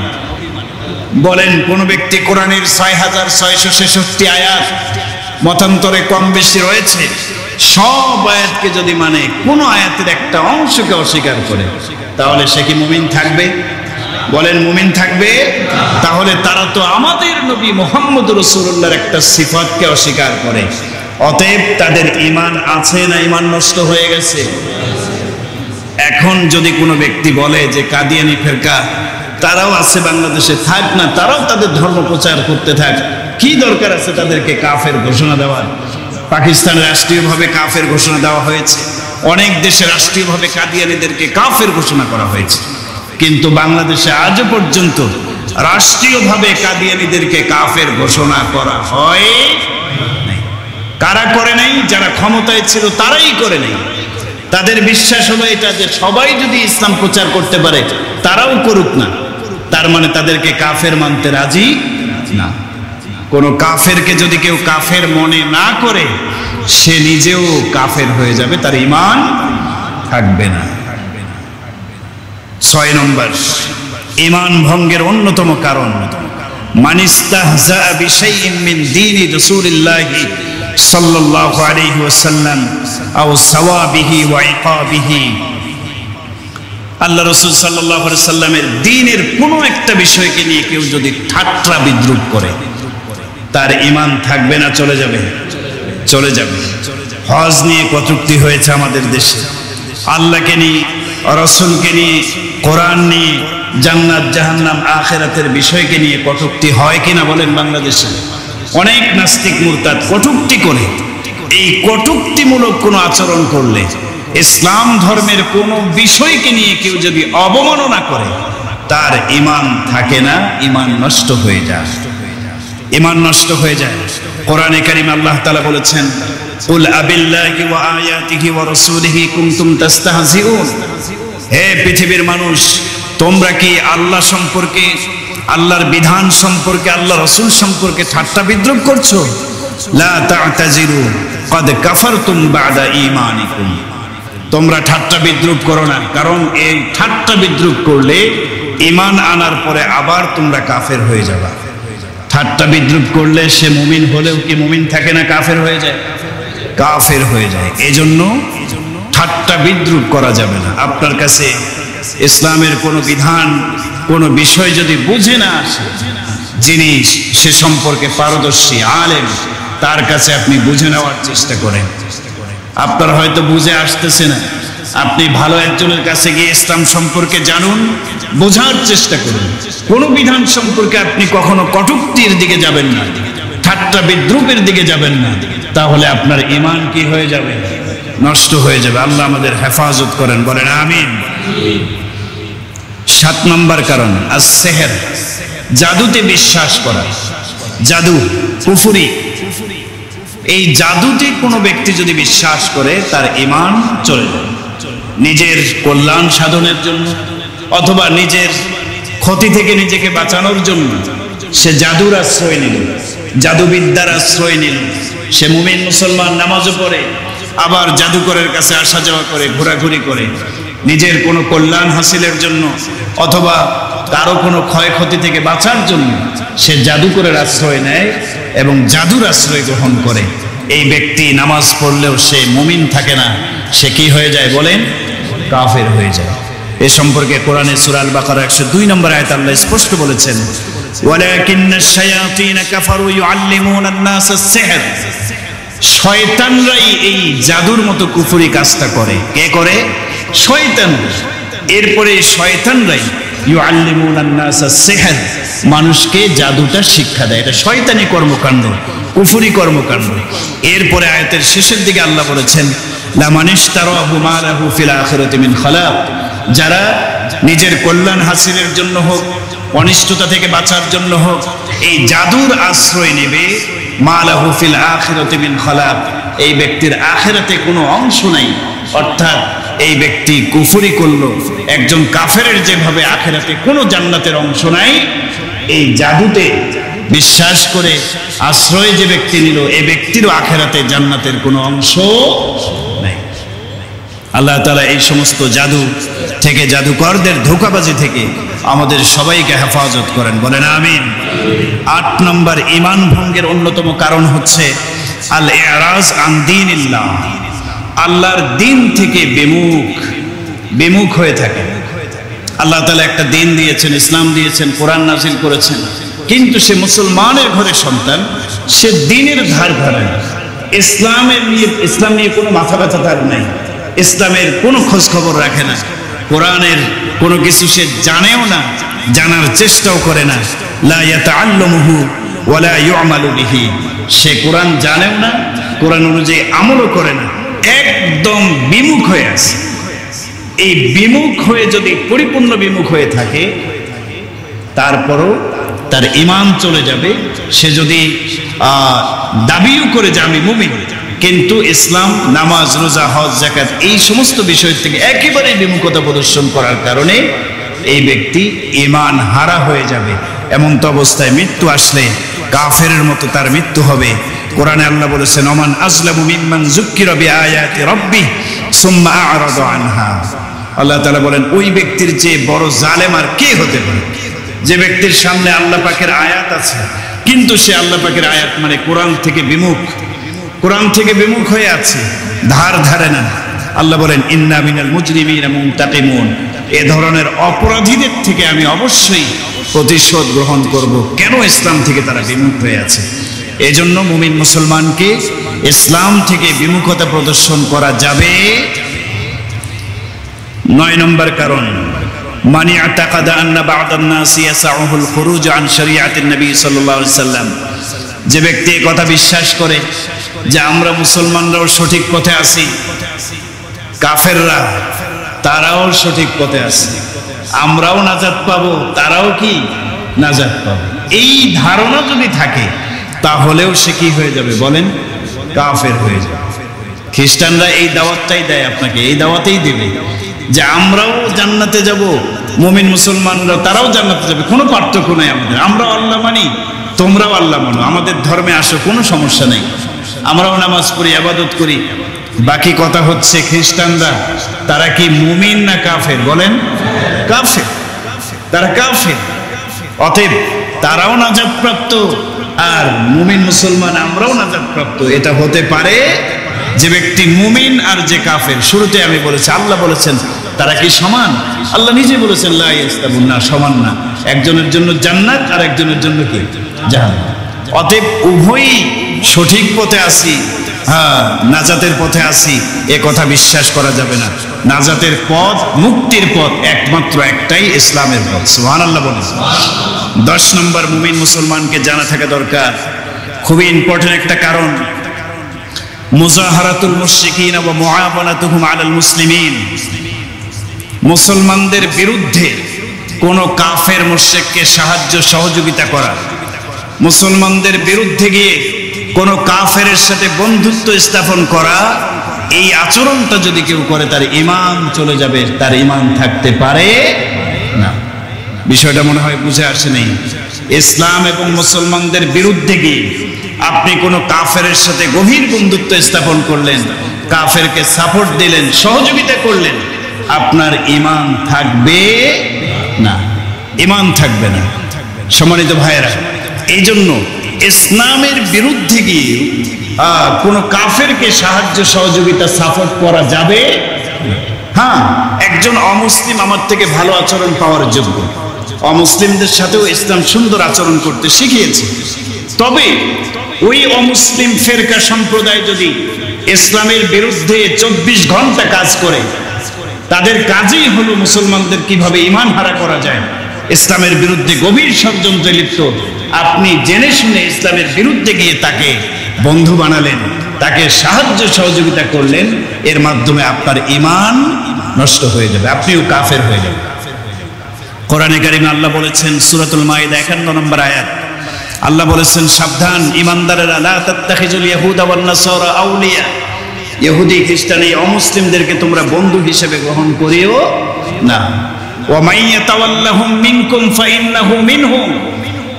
বলেন, কোন ব্যক্তি কোরআনের 6666 আয়াত মতান্তরে কম বেশি রয়েছে, সব আয়াতকে যদি মানে কোন আয়াতের একটা অংশকে অস্বীকার করে, তাহলে সে কি মুমিন থাকবে? বলেন, মুমিন থাকবে? তাহলে তারা তো আমাদের নবী মুহাম্মদ রাসূলুল্লাহর একটা সিফাতকে অস্বীকার করে। অতএব তাদের ঈমান আছে না ঈমান নষ্ট হয়ে গেছে? এখন যদি কোনো ব্যক্তি বলে যে কাদিয়ানি ফিরকা তারাও আছে বাংলাদেশে, থাক না, তারাও তাদের ধর্ম প্রচার করতে থাক, কি দরকার আছে তাদেরকে কাফের ঘোষণা দেওয়ার? পাকিস্তানে রাষ্ট্রীয়ভাবে কাফের ঘোষণা দেওয়া হয়েছে, অনেক দেশে রাষ্ট্রীয়ভাবে কাদিয়ানিদেরকে কাফের ঘোষণা করা হয়েছে, কিন্তু বাংলাদেশে আজও পর্যন্ত রাষ্ট্রীয়ভাবে কাদিয়ানিদেরকে কাফের ঘোষণা করা হয় নাই। কারা করে নাই? যারা ক্ষমতায় ছিল তারাই করে নাই। তাদের বিশ্বাস হলো এটা যে সবাই যদি ইসলাম প্রচার করতে পারে তারাও করুক না, তার মানে তাদেরকে কাফের মানতে রাজি না। কোন কাফেরকে যদি কেউ কাফের মনে না করে, সে নিজেও কাফের হয়ে যাবে, তার ঈমান থাকবে না। 6 নম্বর ঈমান ভঙ্গের অন্যতম কারণ মান ইস্তাহজা বিশাইইন মিন দীনি রাসূলিল্লাহি সাল্লাল্লাহু আলাইহি ওয়াসাল্লাম আও সাওয়াবিহি ওয়া ইকাবিহি। আল্লাহ রাসূল সাল্লাল্লাহু আলাইহি ওয়াসাল্লামের দ্বীনের কোনো একটা বিষয়কে নিয়ে কেউ যদি ঠাট্টা বিদ্রূপ করে তার ঈমান থাকবে না, চলে যাবে, চলে যাবে। হজ নিয়ে কটূক্তি হয়েছে আমাদের দেশে, আল্লাহকে নিয়ে, রাসূলকে নিয়ে, কোরআন নিয়ে, জান্নাত জাহান্নাম আখিরাতের বিষয়কে নিয়ে কটূক্তি হয় কিনা বলেন? বাংলাদেশে অনেক নাস্তিক মুরতাদ কটূক্তি করে। এই কটূক্তিমূলক কোনো আচরণ করলে, ইসলাম ধর্মের কোনো বিষয়কে নিয়ে কেউ যদি অবমাননা করে তার ঈমান থাকে না, ঈমান নষ্ট হয়ে যায়, ঈমান নষ্ট হয়ে যায়। কোরআনে কারীমে আল্লাহ তাআলা বলেছেন, কুল আবিল্লাহি ওয়া আয়াতিহি ওয়া রাসূলিহি কুনতুম তাস্তাহজিউন। হে পৃথিবীর মানুষ, তোমরা কি আল্লাহ সম্পর্কে, আল্লাহর বিধান সম্পর্কে, আল্লাহ রাসূল সম্পর্কে ঠাট্টা বিদ্রূপ করছো? লা তা'তাজিরু ক্বাদ কাফারতুম বা'দা ঈমানিকুম। তোমরা ঠাট্টা বিদ্রূপ করো না, কারণ এই ঠাট্টা বিদ্রূপ করলে ঈমান আনার পরে আবার তোমরা কাফের হয়ে যাবে। ঠাট্টা বিদ্রূপ করলে সে মুমিন হলেও কি মুমিন থাকে না, কাফের হয়ে যায়, কাফের হয়ে যায়। এজন্য ঠাট্টা বিদ্রূপ করা যাবে না। আপনার কাছে ইসলামের কোনো বিধান, কোনো বিষয় যদি বুঝে না আসে, যিনি সে সম্পর্কে পারদর্শী আলেম, তার কাছে আপনি বুঝে নেওয়ার চেষ্টা করেন। আপনার হয়তো বুঝে আসতেছে না, আপনি ভালো একজনের কাছে গিয়ে ইসলাম সম্পর্কে জানুন, বোঝার চেষ্টা করুন। কোনো বিধান সম্পর্কে আপনি কখনো কটূক্তির দিকে যাবেন না, ঠাট্টা বিদ্রূপের দিকে যাবেন না, তাহলে আপনার ঈমান কি হয়ে যাবে? নষ্ট হয়ে যাবে। আল্লাহ আমাদের হেফাজত করেন, বলেন আমিন। 7 নম্বর কারণ আস-সিহর, জাদুতে বিশ্বাস করা। জাদু, কুফরি, এই জাদুতে কোনো ব্যক্তি যদি বিশ্বাস করে তার ঈমান চলে যায়। নিজের কল্যাণ সাধনের জন্য অথবা নিজের ক্ষতি থেকে নিজেকে বাঁচানোর জন্য সে জাদুর আশ্রয় নিল, জাদুবিদ্যার আশ্রয় নিল। সে মুমিন মুসলমান, নামাজও পড়ে, আবার জাদুকরের কাছে আসা যাওয়া করে, ঘোরাঘুরি করে, নিজের কোনো কল্যাণ হাসিলের জন্য অথবা কারো কোনো ক্ষয়ক্ষতি থেকে বাঁচার জন্য সে জাদুকরের আশ্রয় নেয় এবং জাদুর আশ্রয় গ্রহণ করে। এই ব্যক্তি নামাজ পড়লেও সে মুমিন থাকে না, সে কি হয়ে যায় বলেন? কাফের হয়ে যায়। এ সম্পর্কে কোরআনে সূরা আল বাকারা 102 নম্বর আয়াতে আল্লাহ স্পষ্ট বলেছেন, ওয়ালাকিন্নাশ শায়াতিন কাফারু ইউআল্লিমুনা আন-নাস আস-সিহর। শয়তানরাই এই জাদুর মতো কুফরি কাজটা করে। কে করে? শয়তান। এরপরে শয়তানরাই ইউআল্লিমুনা আন-নাস আস-সিহর, মানুষকে জাদুটা শিক্ষা দেয়। এটা শয়তানি কর্মকাণ্ড, কুফরি কর্মকাণ্ড। এরপরে আয়াতের শেষের দিকে আল্লাহ বলেছেন, লামানিশতারাহু মা লাহু ফিল আখিরাতি মিন খালাক। যারা নিজের কল্যাণ হাসিলের জন্য হোক, অনিষ্টতা থেকে বাঁচার জন্য হোক, এই জাদুর আশ্রয় নেবে, মা লাহু ফিল আখিরাতি মিন খালাক, এই ব্যক্তির আখিরাতে কোনো অংশ নাই। অর্থাৎ এই ব্যক্তি কুফরি করলো, একজন কাফেরের যেভাবে আখিরাতে কোনো জান্নাতের অংশ নাই, এই জাদুতে বিশ্বাস করে আশ্রয় যে ব্যক্তি নিল, এই ব্যক্তিরও আখিরাতে জান্নাতের কোনো অংশ নাই। আল্লাহ তাআলা এই সমস্ত জাদু থেকে, জাদুকরদের ধোঁকাবাজি থেকে আমাদের সবাইকে হেফাজত করেন, বলেন আমিন। 8 নম্বর ঈমান ভঙ্গের অন্যতম কারণ হচ্ছে আল ইরাজ আন দীনিল্লাহ, আল্লাহর দিন থেকে বিমুখ হয়ে থাকে। আল্লাহ তাআলা একটা দিন দিয়েছেন, ইসলাম দিয়েছেন, কোরআন নাজিল করেছেন, কিন্তু সে মুসলমানের ঘরের সন্তান, সে দ্বীনের ধার ধারে না। ইসলাম নিয়ে কোনো মাথা ব্যথা তার নাই, ইসলামের কোনো খোঁজ খবর রাখে না, কোরআনের কোনো কিছু সে জানেও না, জানার চেষ্টাও করে না। লা ইয়াতাআল্লামুহু ওয়া লা ইউ'মালু বিহি, সে কোরআন জানেও না, কোরআন অনুযায়ী আমলও করে না, একদম বিমুখ হয়ে আছে। এই বিমুখ হয়ে যদি পরিপূর্ণ বিমুখ হয়ে থাকে, তারপরও তার ঈমান চলে যাবে। সে যদি দাবিও করে যে আমি মুমিন, কিন্তু ইসলাম, নামাজ, রোজা, হজ, যাকাত এই সমস্ত বিষয় থেকে একেবারে বিমুখতা প্রদর্শন করার কারণে এই ব্যক্তি ঈমান হারা হয়ে যাবে। এমন তো অবস্থায় মৃত্যু আসলে কাফেরের মতো তার মৃত্যু হবে। কোরআনে আল্লাহ বলেছেন, ওমান আযলামু মিম্মান যুক্কিরা বিআয়াতি রাব্বিহি সুম্মা আ'রাদা আনহা। আল্লাহ তাআলা বলেন ওই ব্যক্তির চেয়ে বড় জালেম আর কে হতে পারে, যে ব্যক্তির সামনে আল্লাহ পাকের আয়াত আছে কিন্তু সে আল্লাহ পাকের আয়াত মানে কোরআন থেকে বিমুখ হয়ে আছে, ধারে না। আল্লাহ বলেন ইন্না মিনাল মুজরিমিনা মুনতাকিমুন, এ ধরনের অপরাধীদের থেকে আমি অবশ্যই প্রতিশোধ গ্রহণ করব। কেন? ইসলাম থেকে তারা বিমুখ হয়ে আছে। এজন্য মুমিন মুসলমানকে ইসলাম থেকে বিমুখতা প্রদর্শন করা যাবে। 9 নম্বর কারণ, মান ইয়াতাকাদা আন্না বা'দান নাসি ইয়াসউহুল খুরুজ আন শরিয়াতিন নবী সাল্লাল্লাহু আলাইহি সাল্লাম, যে ব্যক্তি এই কথা বিশ্বাস করে যে আমরা মুসলমানরাও সঠিক পথে আছি, কাফেররা তারাও সঠিক পথে আছে, আমরাও নাজাত পাবো, তারাও কি নাজাত পাবো, এই ধারণা যদি থাকে তাহলেও সে কি হয়ে যাবে বলেন? কাফের হয়ে যাবে। খ্রিস্টানরা এই দাওয়াতটাই দেয় আপনাকে, এই দাওয়াতেই দেবে যে আমরাও জান্নাতে যাব, মুমিন মুসলমানরা তারাও জান্নাতে যাবে, কোনো পার্থক্য নাই আমাদের, আমরাও আল্লাহ মানি তোমরাও আল্লাহ মানো, আমাদের ধর্মে আসো, কোনো সমস্যা নেই, আমরাও নামাজ পড়ি, ইবাদত করি। বাকি কথা হচ্ছে খ্রিস্টানরা তারা কি মুমিন না কাফের বলেন? কাফের, তারা কাফের। অতএব তারাও নাজাত প্রাপ্ত আর মুমিন মুসলমান আমরাও নাজাত প্রাপ্ত। এটা হতে পারে যে ব্যক্তি মুমিন আর যে কাফের। শুরুতে আমি বলেছি, আল্লাহ বলেছেন তারা কি সমান? আল্লাহ নিজে বলেছেন লা ইয়াস্তাবুন, না সমান না, একজনের জন্য জান্নাত আর একজনের জন্য কি জাহান্নাম। অতএব উভয়ই সঠিক পথে আছি, হ্যাঁ নাজাতের পথে আছি, এ কথা বিশ্বাস করা যাবে না। নাজাতের পথ, মুক্তির পথ একমাত্র একটাই, ইসলামের পথ। সুবহানাল্লাহ বলেন। 10 নম্বর মুমিন মুসলমানকে জানা থাকা দরকার, খুবই ইম্পর্টেন্ট একটা কারণ, মুজাহারাতুল মুশরিকিন ওয়া মুআওয়ানাতুহুম আলাল মুসলিমিন, মুসলমানদের বিরুদ্ধে কোন কাফের মুশরিককে সাহায্য সহযোগিতা করা, মুসলমানদের বিরুদ্ধে গিয়ে কোন কাফেরের সাথে বন্ধুত্ব স্থাপন করা, এই আচরণটা যদি কেউ করে তার ঈমান চলে যাবে, তার ঈমান থাকতে পারে না। বিষয়টা মনে হয় বুঝে আসে নাই। ইসলাম এবং মুসলমানদের বিরুদ্ধে গিয়ে আপনি কোনো কাফেরের সাথে গভীর বন্ধুত্ব স্থাপন করলেন, কাফেরকে সাপোর্ট দিলেন, সহযোগিতা করলেন, আপনার ঈমান থাকবে না, ঈমান থাকবে না। সম্মানিত ভাইয়েরা, এই জন্য ইসলামের বিরুদ্ধে গিয়ে কোনো কাফেরকে সাহায্য সহযোগিতা সাপোর্ট করা যাবে। হ্যাঁ, একজন অমুসলিম আমার থেকে ভালো আচরণ পাওয়ার যোগ্য, অমুসলিমদের সাথেও ইসলাম সুন্দর আচরণ করতে শিখিয়েছে। তবে ওই অমুসলিম ফেরকা সম্প্রদায় যদি ইসলামের বিরুদ্ধে 24 ঘন্টা কাজ করে, তাদের কাজই হলো মুসলমানদের কিভাবে ঈমান হারা করা যায়, ইসলামের বিরুদ্ধে গভীর ষড়যন্ত্রে লিপ্ত, আপনি জেনে শুনে ইসলামের বিরুদ্ধে গিয়ে তাকে বন্ধু বানালেন, তাকে সাহায্য সহযোগিতা করলেন, এর মাধ্যমে আপনার ঈমান নষ্ট হয়ে যাবে, আপনিও কাফের হয়ে যাবেন। কোরআনে কারিমে আল্লাহ বলেছেন, সূরাতুল মাইদা 51 নম্বর আয়াত, আল্লাহ বলেছেন সাবধান ঈমানদারেরা, লা তাত্তাখিজুল ইয়াহুদা ওয়ান নাসারা আউলিয়া, ইহুদি খ্রিস্টান এই অমুসলিমদেরকে তোমরা বন্ধু হিসেবে গ্রহণ করিও না। ওয়া মান ইয়াতাওয়াল্লাহুম মিনকুম ফাইন্নাহু মিনহুম,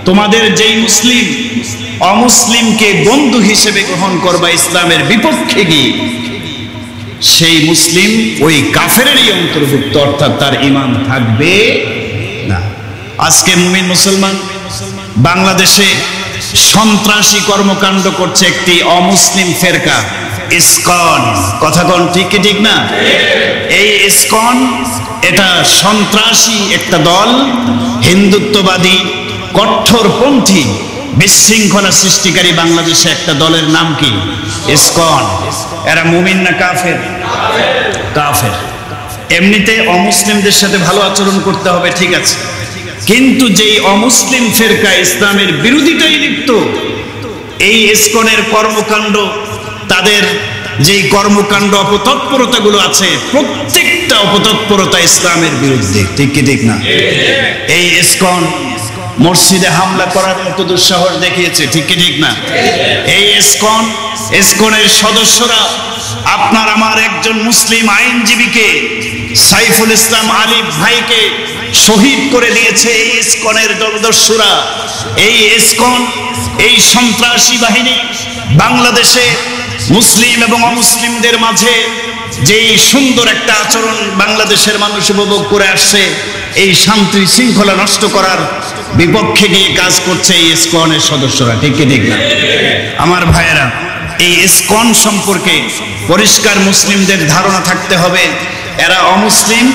তোমাদের যেই মুসলিম অমুসলিমকে বন্ধু হিসেবে গ্রহণ করবা ইসলামের বিপক্ষে গিয়ে, সেই মুসলিম ওই কাফেরেরই অন্তর্ভুক্ত, অর্থাৎ তার ঈমান থাকবে না। আজকে মুমিন মুসলমান বাংলাদেশে সন্ত্রাসী কর্মকাণ্ড করছে একটি অমুসলিম ফেরকা ইসকন। কথা কোন ঠিক কি ঠিক না? এই ইসকন এটা সন্ত্রাসী একটা দল, হিন্দুত্ববাদী কঠোরপন্থী বিশৃঙ্খলা সৃষ্টিকারী বাংলাদেশে একটা দলের নাম কি? ইসকন। এরা মুমিন না কাফের? কাফের। এমনিতে অমুসলিমদের সাথে ভালো আচরণ করতে হবে, ঠিক আছে, কিন্তু যেই অমুসলিম ফেরকা ইসলামের বিরোধিতায় লিপ্ত, এই ইসকনের কর্মকাণ্ড, তাদের যেই কর্মকাণ্ড অপতৎপরতাগুলো আছে, প্রত্যেকটা অপতৎপরতা ইসলামের বিরুদ্ধে, ঠিক কি ঠিক না? এই ইসকন মসজিদে হামলা করার মতো দুঃসাহস দেখিয়েছে, ঠিক কি ঠিক না? এই ইসকনের সদস্যরা আপনার আমার একজন মুসলিম আইনজীবীকে, সাইফুল ইসলাম আলী ভাইকে শহীদ করে দিয়েছে এই ইসকনের দলদস্যুরা। এই ইসকন, এই সন্ত্রাসী বাহিনী বাংলাদেশে মুসলিম এবং অমুসলিমদের মাঝে যে সুন্দর একটা আচরণ বাংলাদেশের মানুষ উপভোগ করে আসছে, এই শান্তি শৃঙ্খলা নষ্ট করার বিপক্ষে গিয়ে কাজ করছে এই ইসকনের সদস্যরা। ঠিক কি ঠিক না? আমার ভাইয়েরা, এই ইসকন সম্পর্কে পরিষ্কার মুসলিমদের ধারণা থাকতে হবে, এরা অমুসলিম,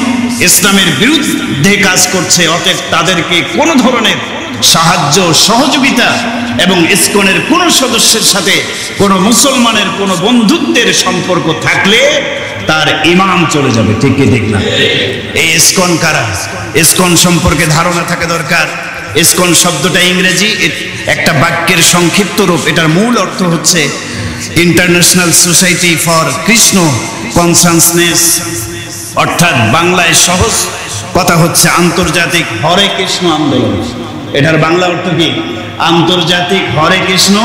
ইসলামের বিরুদ্ধে কাজ করছে। অতএব তাদেরকে কোনো ধরনের সাহায্য সহযোগিতা এবং ইসকনের কোন সদস্যের সাথে কোন মুসলমানের কোন বন্ধুত্বের সম্পর্ক থাকলে তার ঈমান চলে যাবে। ঠিক কি ঠিক না? এই ইসকন কারা, ইসকন সম্পর্কে ধারণা থাকা দরকার। ইসকন শব্দটা ইংরেজি, একটা বাক্যের সংক্ষিপ্ত রূপ। এটার মূল অর্থ হচ্ছে international society for Krishna consciousness, অর্থাৎ বাংলায় সহজ কথা হচ্ছে আন্তর্জাতিক হরে কৃষ্ণ আন্দোলন। এটার বাংলা অর্থ কি? আন্তর্জাতিক হরে কৃষ্ণ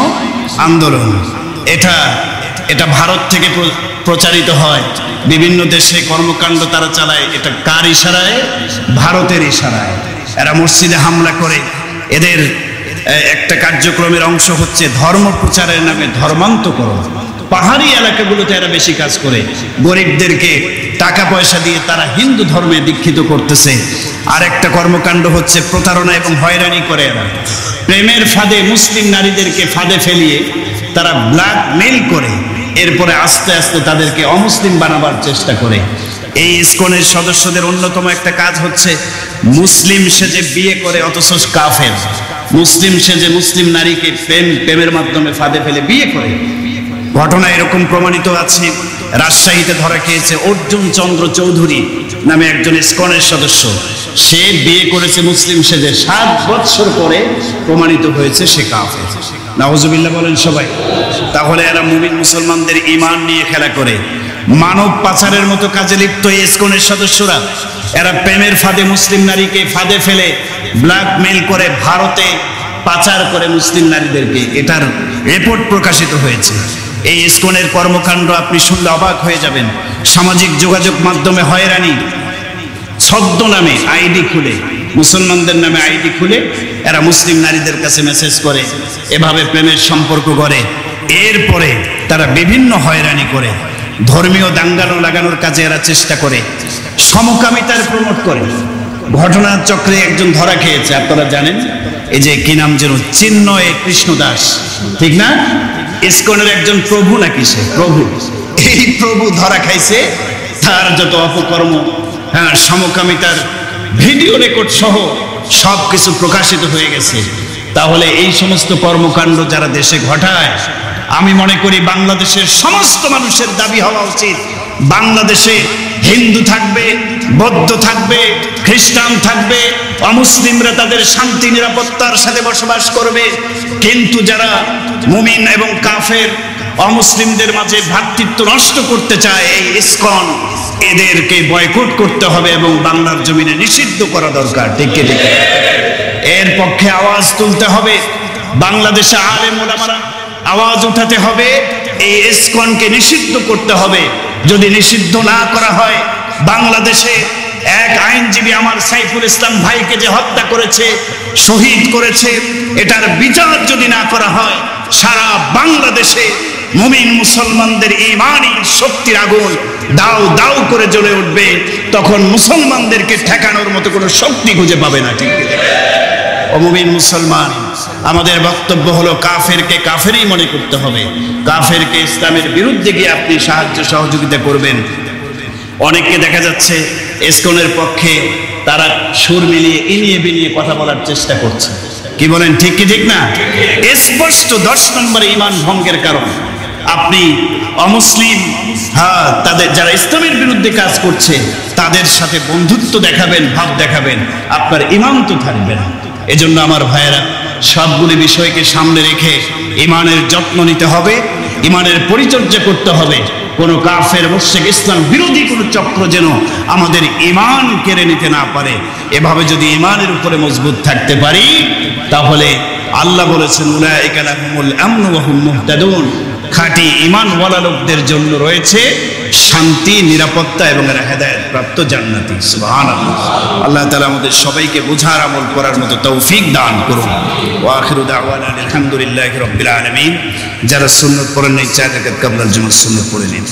আন্দোলন। এটা ভারত থেকে প্রচারিত হয়, বিভিন্ন দেশে কর্মকাণ্ড তারা চালায়। এটা কার ইশারায়? ভারতের ইশারায়। এরা মসজিদে হামলা করে। এদের একটা কার্যক্রমের অংশ হচ্ছে ধর্ম প্রচারের নামে ধর্মান্তকরণ। পাহাড়ি এলাকাগুলোতে এরা বেশি কাজ করে, গরিবদেরকে টাকা পয়সা দিয়ে তারা হিন্দু ধর্মে দীক্ষিত করতেছে। আর একটা কর্মকাণ্ড হচ্ছে প্রতারণা এবং হয়রানি করে। এরা প্রেমের ফাঁদে মুসলিম নারীদেরকে ফাঁদে ফেলিয়ে তারা ব্ল্যাকমেইল করে, এরপরে আস্তে আস্তে তাদেরকে অমুসলিম বানাবার চেষ্টা করে। এই ইসকনের সদস্যদের অন্যতম একটা কাজ হচ্ছে মুসলিম সেজে বিয়ে করে, অথচ কাফের। মুসলিম সেজে মুসলিম নারীকে প্রেমের মাধ্যমে ফাঁদে ফেলে বিয়ে করে। ঘটনা এরকম প্রমাণিত আছে। রাজশাহীতে ধরা খেয়েছে অর্জুন চন্দ্র চৌধুরী নামে একজন ইসকনের সদস্য। সে বিয়ে করেছে মুসলিম সেজে, 7 বছর পরে প্রমাণিত হয়েছে সে কাফের। নাউজুবিল্লাহ বলেন সবাই। তাহলে এরা মুমিন মুসলমানদের ঈমান নিয়ে খেলা করে। মানব পাচারের মতো কাজে লিপ্ত এই ইসকনের সদস্যরা। এরা প্রেমের ফাঁদে মুসলিম নারীকে ফাঁদে ফেলে ব্ল্যাকমেইল করে ভারতে পাচার করে মুসলিম নারীদেরকে। এটার রিপোর্ট প্রকাশিত হয়েছে। এই ইসকনের কর্মকাণ্ড আপনি শুনলে অবাক হয়ে যাবেন। সামাজিক যোগাযোগ মাধ্যমে হয়রানি, ছদ্মনামে আইডি খুলে, মুসলমানদের নামে আইডি খুলে এরা মুসলিম নারীদের কাছে মেসেজ করে, এভাবে প্রেমের সম্পর্ক করে। এরপরে তারা বিভিন্ন হয়রানি করে, ধর্মীয় দাঙ্গানো লাগানোর কাজে এরা চেষ্টা করে, সমকামিতার প্রমোট করে। ঘটনার চক্রে একজন ধরা খেয়েছে, আপনারা জানেন, এই যে কি নাম যেন, চিন্ময় কৃষ্ণ দাস, ঠিক না? ইসকনের একজন প্রভু নাকি সে প্রভু। এই প্রভু ধরা খাইছে, তার যত অপকর্ম, সমকামিতার ভিডিও রেকর্ড সহ সবকিছু প্রকাশিত হয়ে গেছে। তাহলে এই সমস্ত কর্মকাণ্ড যারা দেশে ঘটায়, আমি মনে করি বাংলাদেশের সমস্ত মানুষের দাবি হওয়া উচিত, বাংলাদেশে হিন্দু থাকবে, বৌদ্ধ থাকবে, খ্রিস্টান থাকবে, অমুসলিমরা তাদের শান্তি নিরাপত্তার সাথে বসবাস করবে। কিন্তু যারা মুমিন এবং কাফের, অমুসলিমদের মাঝে ভ্রাতৃত্ব নষ্ট করতে চায়, এই ইসকন, এদেরকে বয়কট করতে হবে এবং বাংলার জমিনে নিষিদ্ধ করা দরকার। ঠিক কি ঠিক? এর পক্ষে আওয়াজ তুলতে হবে। বাংলাদেশে আলেম ওলামারা আওয়াজ উঠাতে হবে, এই ইসকনকে নিষিদ্ধ করতে হবে। যদি নিষিদ্ধ না করা হয়, বাংলাদেশে এক আইনজীবী আমার সাইফুল ইসলাম ভাইকে যে হত্যা করেছে, শহীদ করেছে, এটার বিচার যদি না করা হয়, সারা বাংলাদেশে মুমিন মুসলমানদের ঈমানি শক্তির আগুন দাউ দাউ করে জ্বলে উঠবে। তখন মুসলমানদেরকে ঠেকানোর মতো কোনো শক্তি খুঁজে পাবে না। ঠিক ও মুমিন মুসলমান, আমাদের বক্তব্য হলো কাফেরকে কাফেরই মনে করতে হবে। কাফেরকে ইসলামের বিরুদ্ধে গিয়ে আপনি সাহায্য সহযোগিতা করবেন। অনেককে দেখা যাচ্ছে ইসকনের পক্ষে, তারা সুর মিলিয়ে ইনিয়ে বিনিয়ে কথা বলার চেষ্টা করছে। কি বলেন, ঠিক কি ঠিক না? স্পষ্ট 10 নম্বরে ঈমান ভঙ্গের কারণ। আপনি অমুসলিম, তাদের যারা ইসলামের বিরুদ্ধে কাজ করছে, তাদের সাথে বন্ধুত্ব দেখাবেন, ভাব দেখাবেন, আপনার ঈমান তো থাকবে না। এজন্য আমার ভাইয়েরা, সবগুলি বিষয়কে সামনে রেখে ঈমানের যত্ন নিতে হবে, ঈমানের পরিচর্যা করতে হবে। কোন কাফের মুশরিক ইসলাম বিরোধী কোন চক্র যেন আমাদের ঈমান কেড়ে নিতে না পারে। এভাবে যদি ঈমানের উপরে মজবুত থাকতে পারি, তাহলে আল্লাহ বলেছেন, উলাইকা লাহুমুল আমনু ওয়া হুম মুহতাদুন, খাঁটি ঈমানওয়ালা লোকদের জন্য রয়েছে শান্তি, নিরাপত্তা এবং এরা হেদায়েত প্রাপ্ত জান্নাতি। সুবহানাল্লাহ। আল্লাহ তাআলা আমাদের সবাইকে বুঝার আমল করার মতো তৌফিক দান করুন। ওয়া আখিরু দাওয়ানা আলহামদুলিল্লাহি রাব্বিল আলামিন। যারা সুন্নাত পড়েন নাই, 4 রাকাত কাবলার জন্য সুন্নাত পড়ে নিন।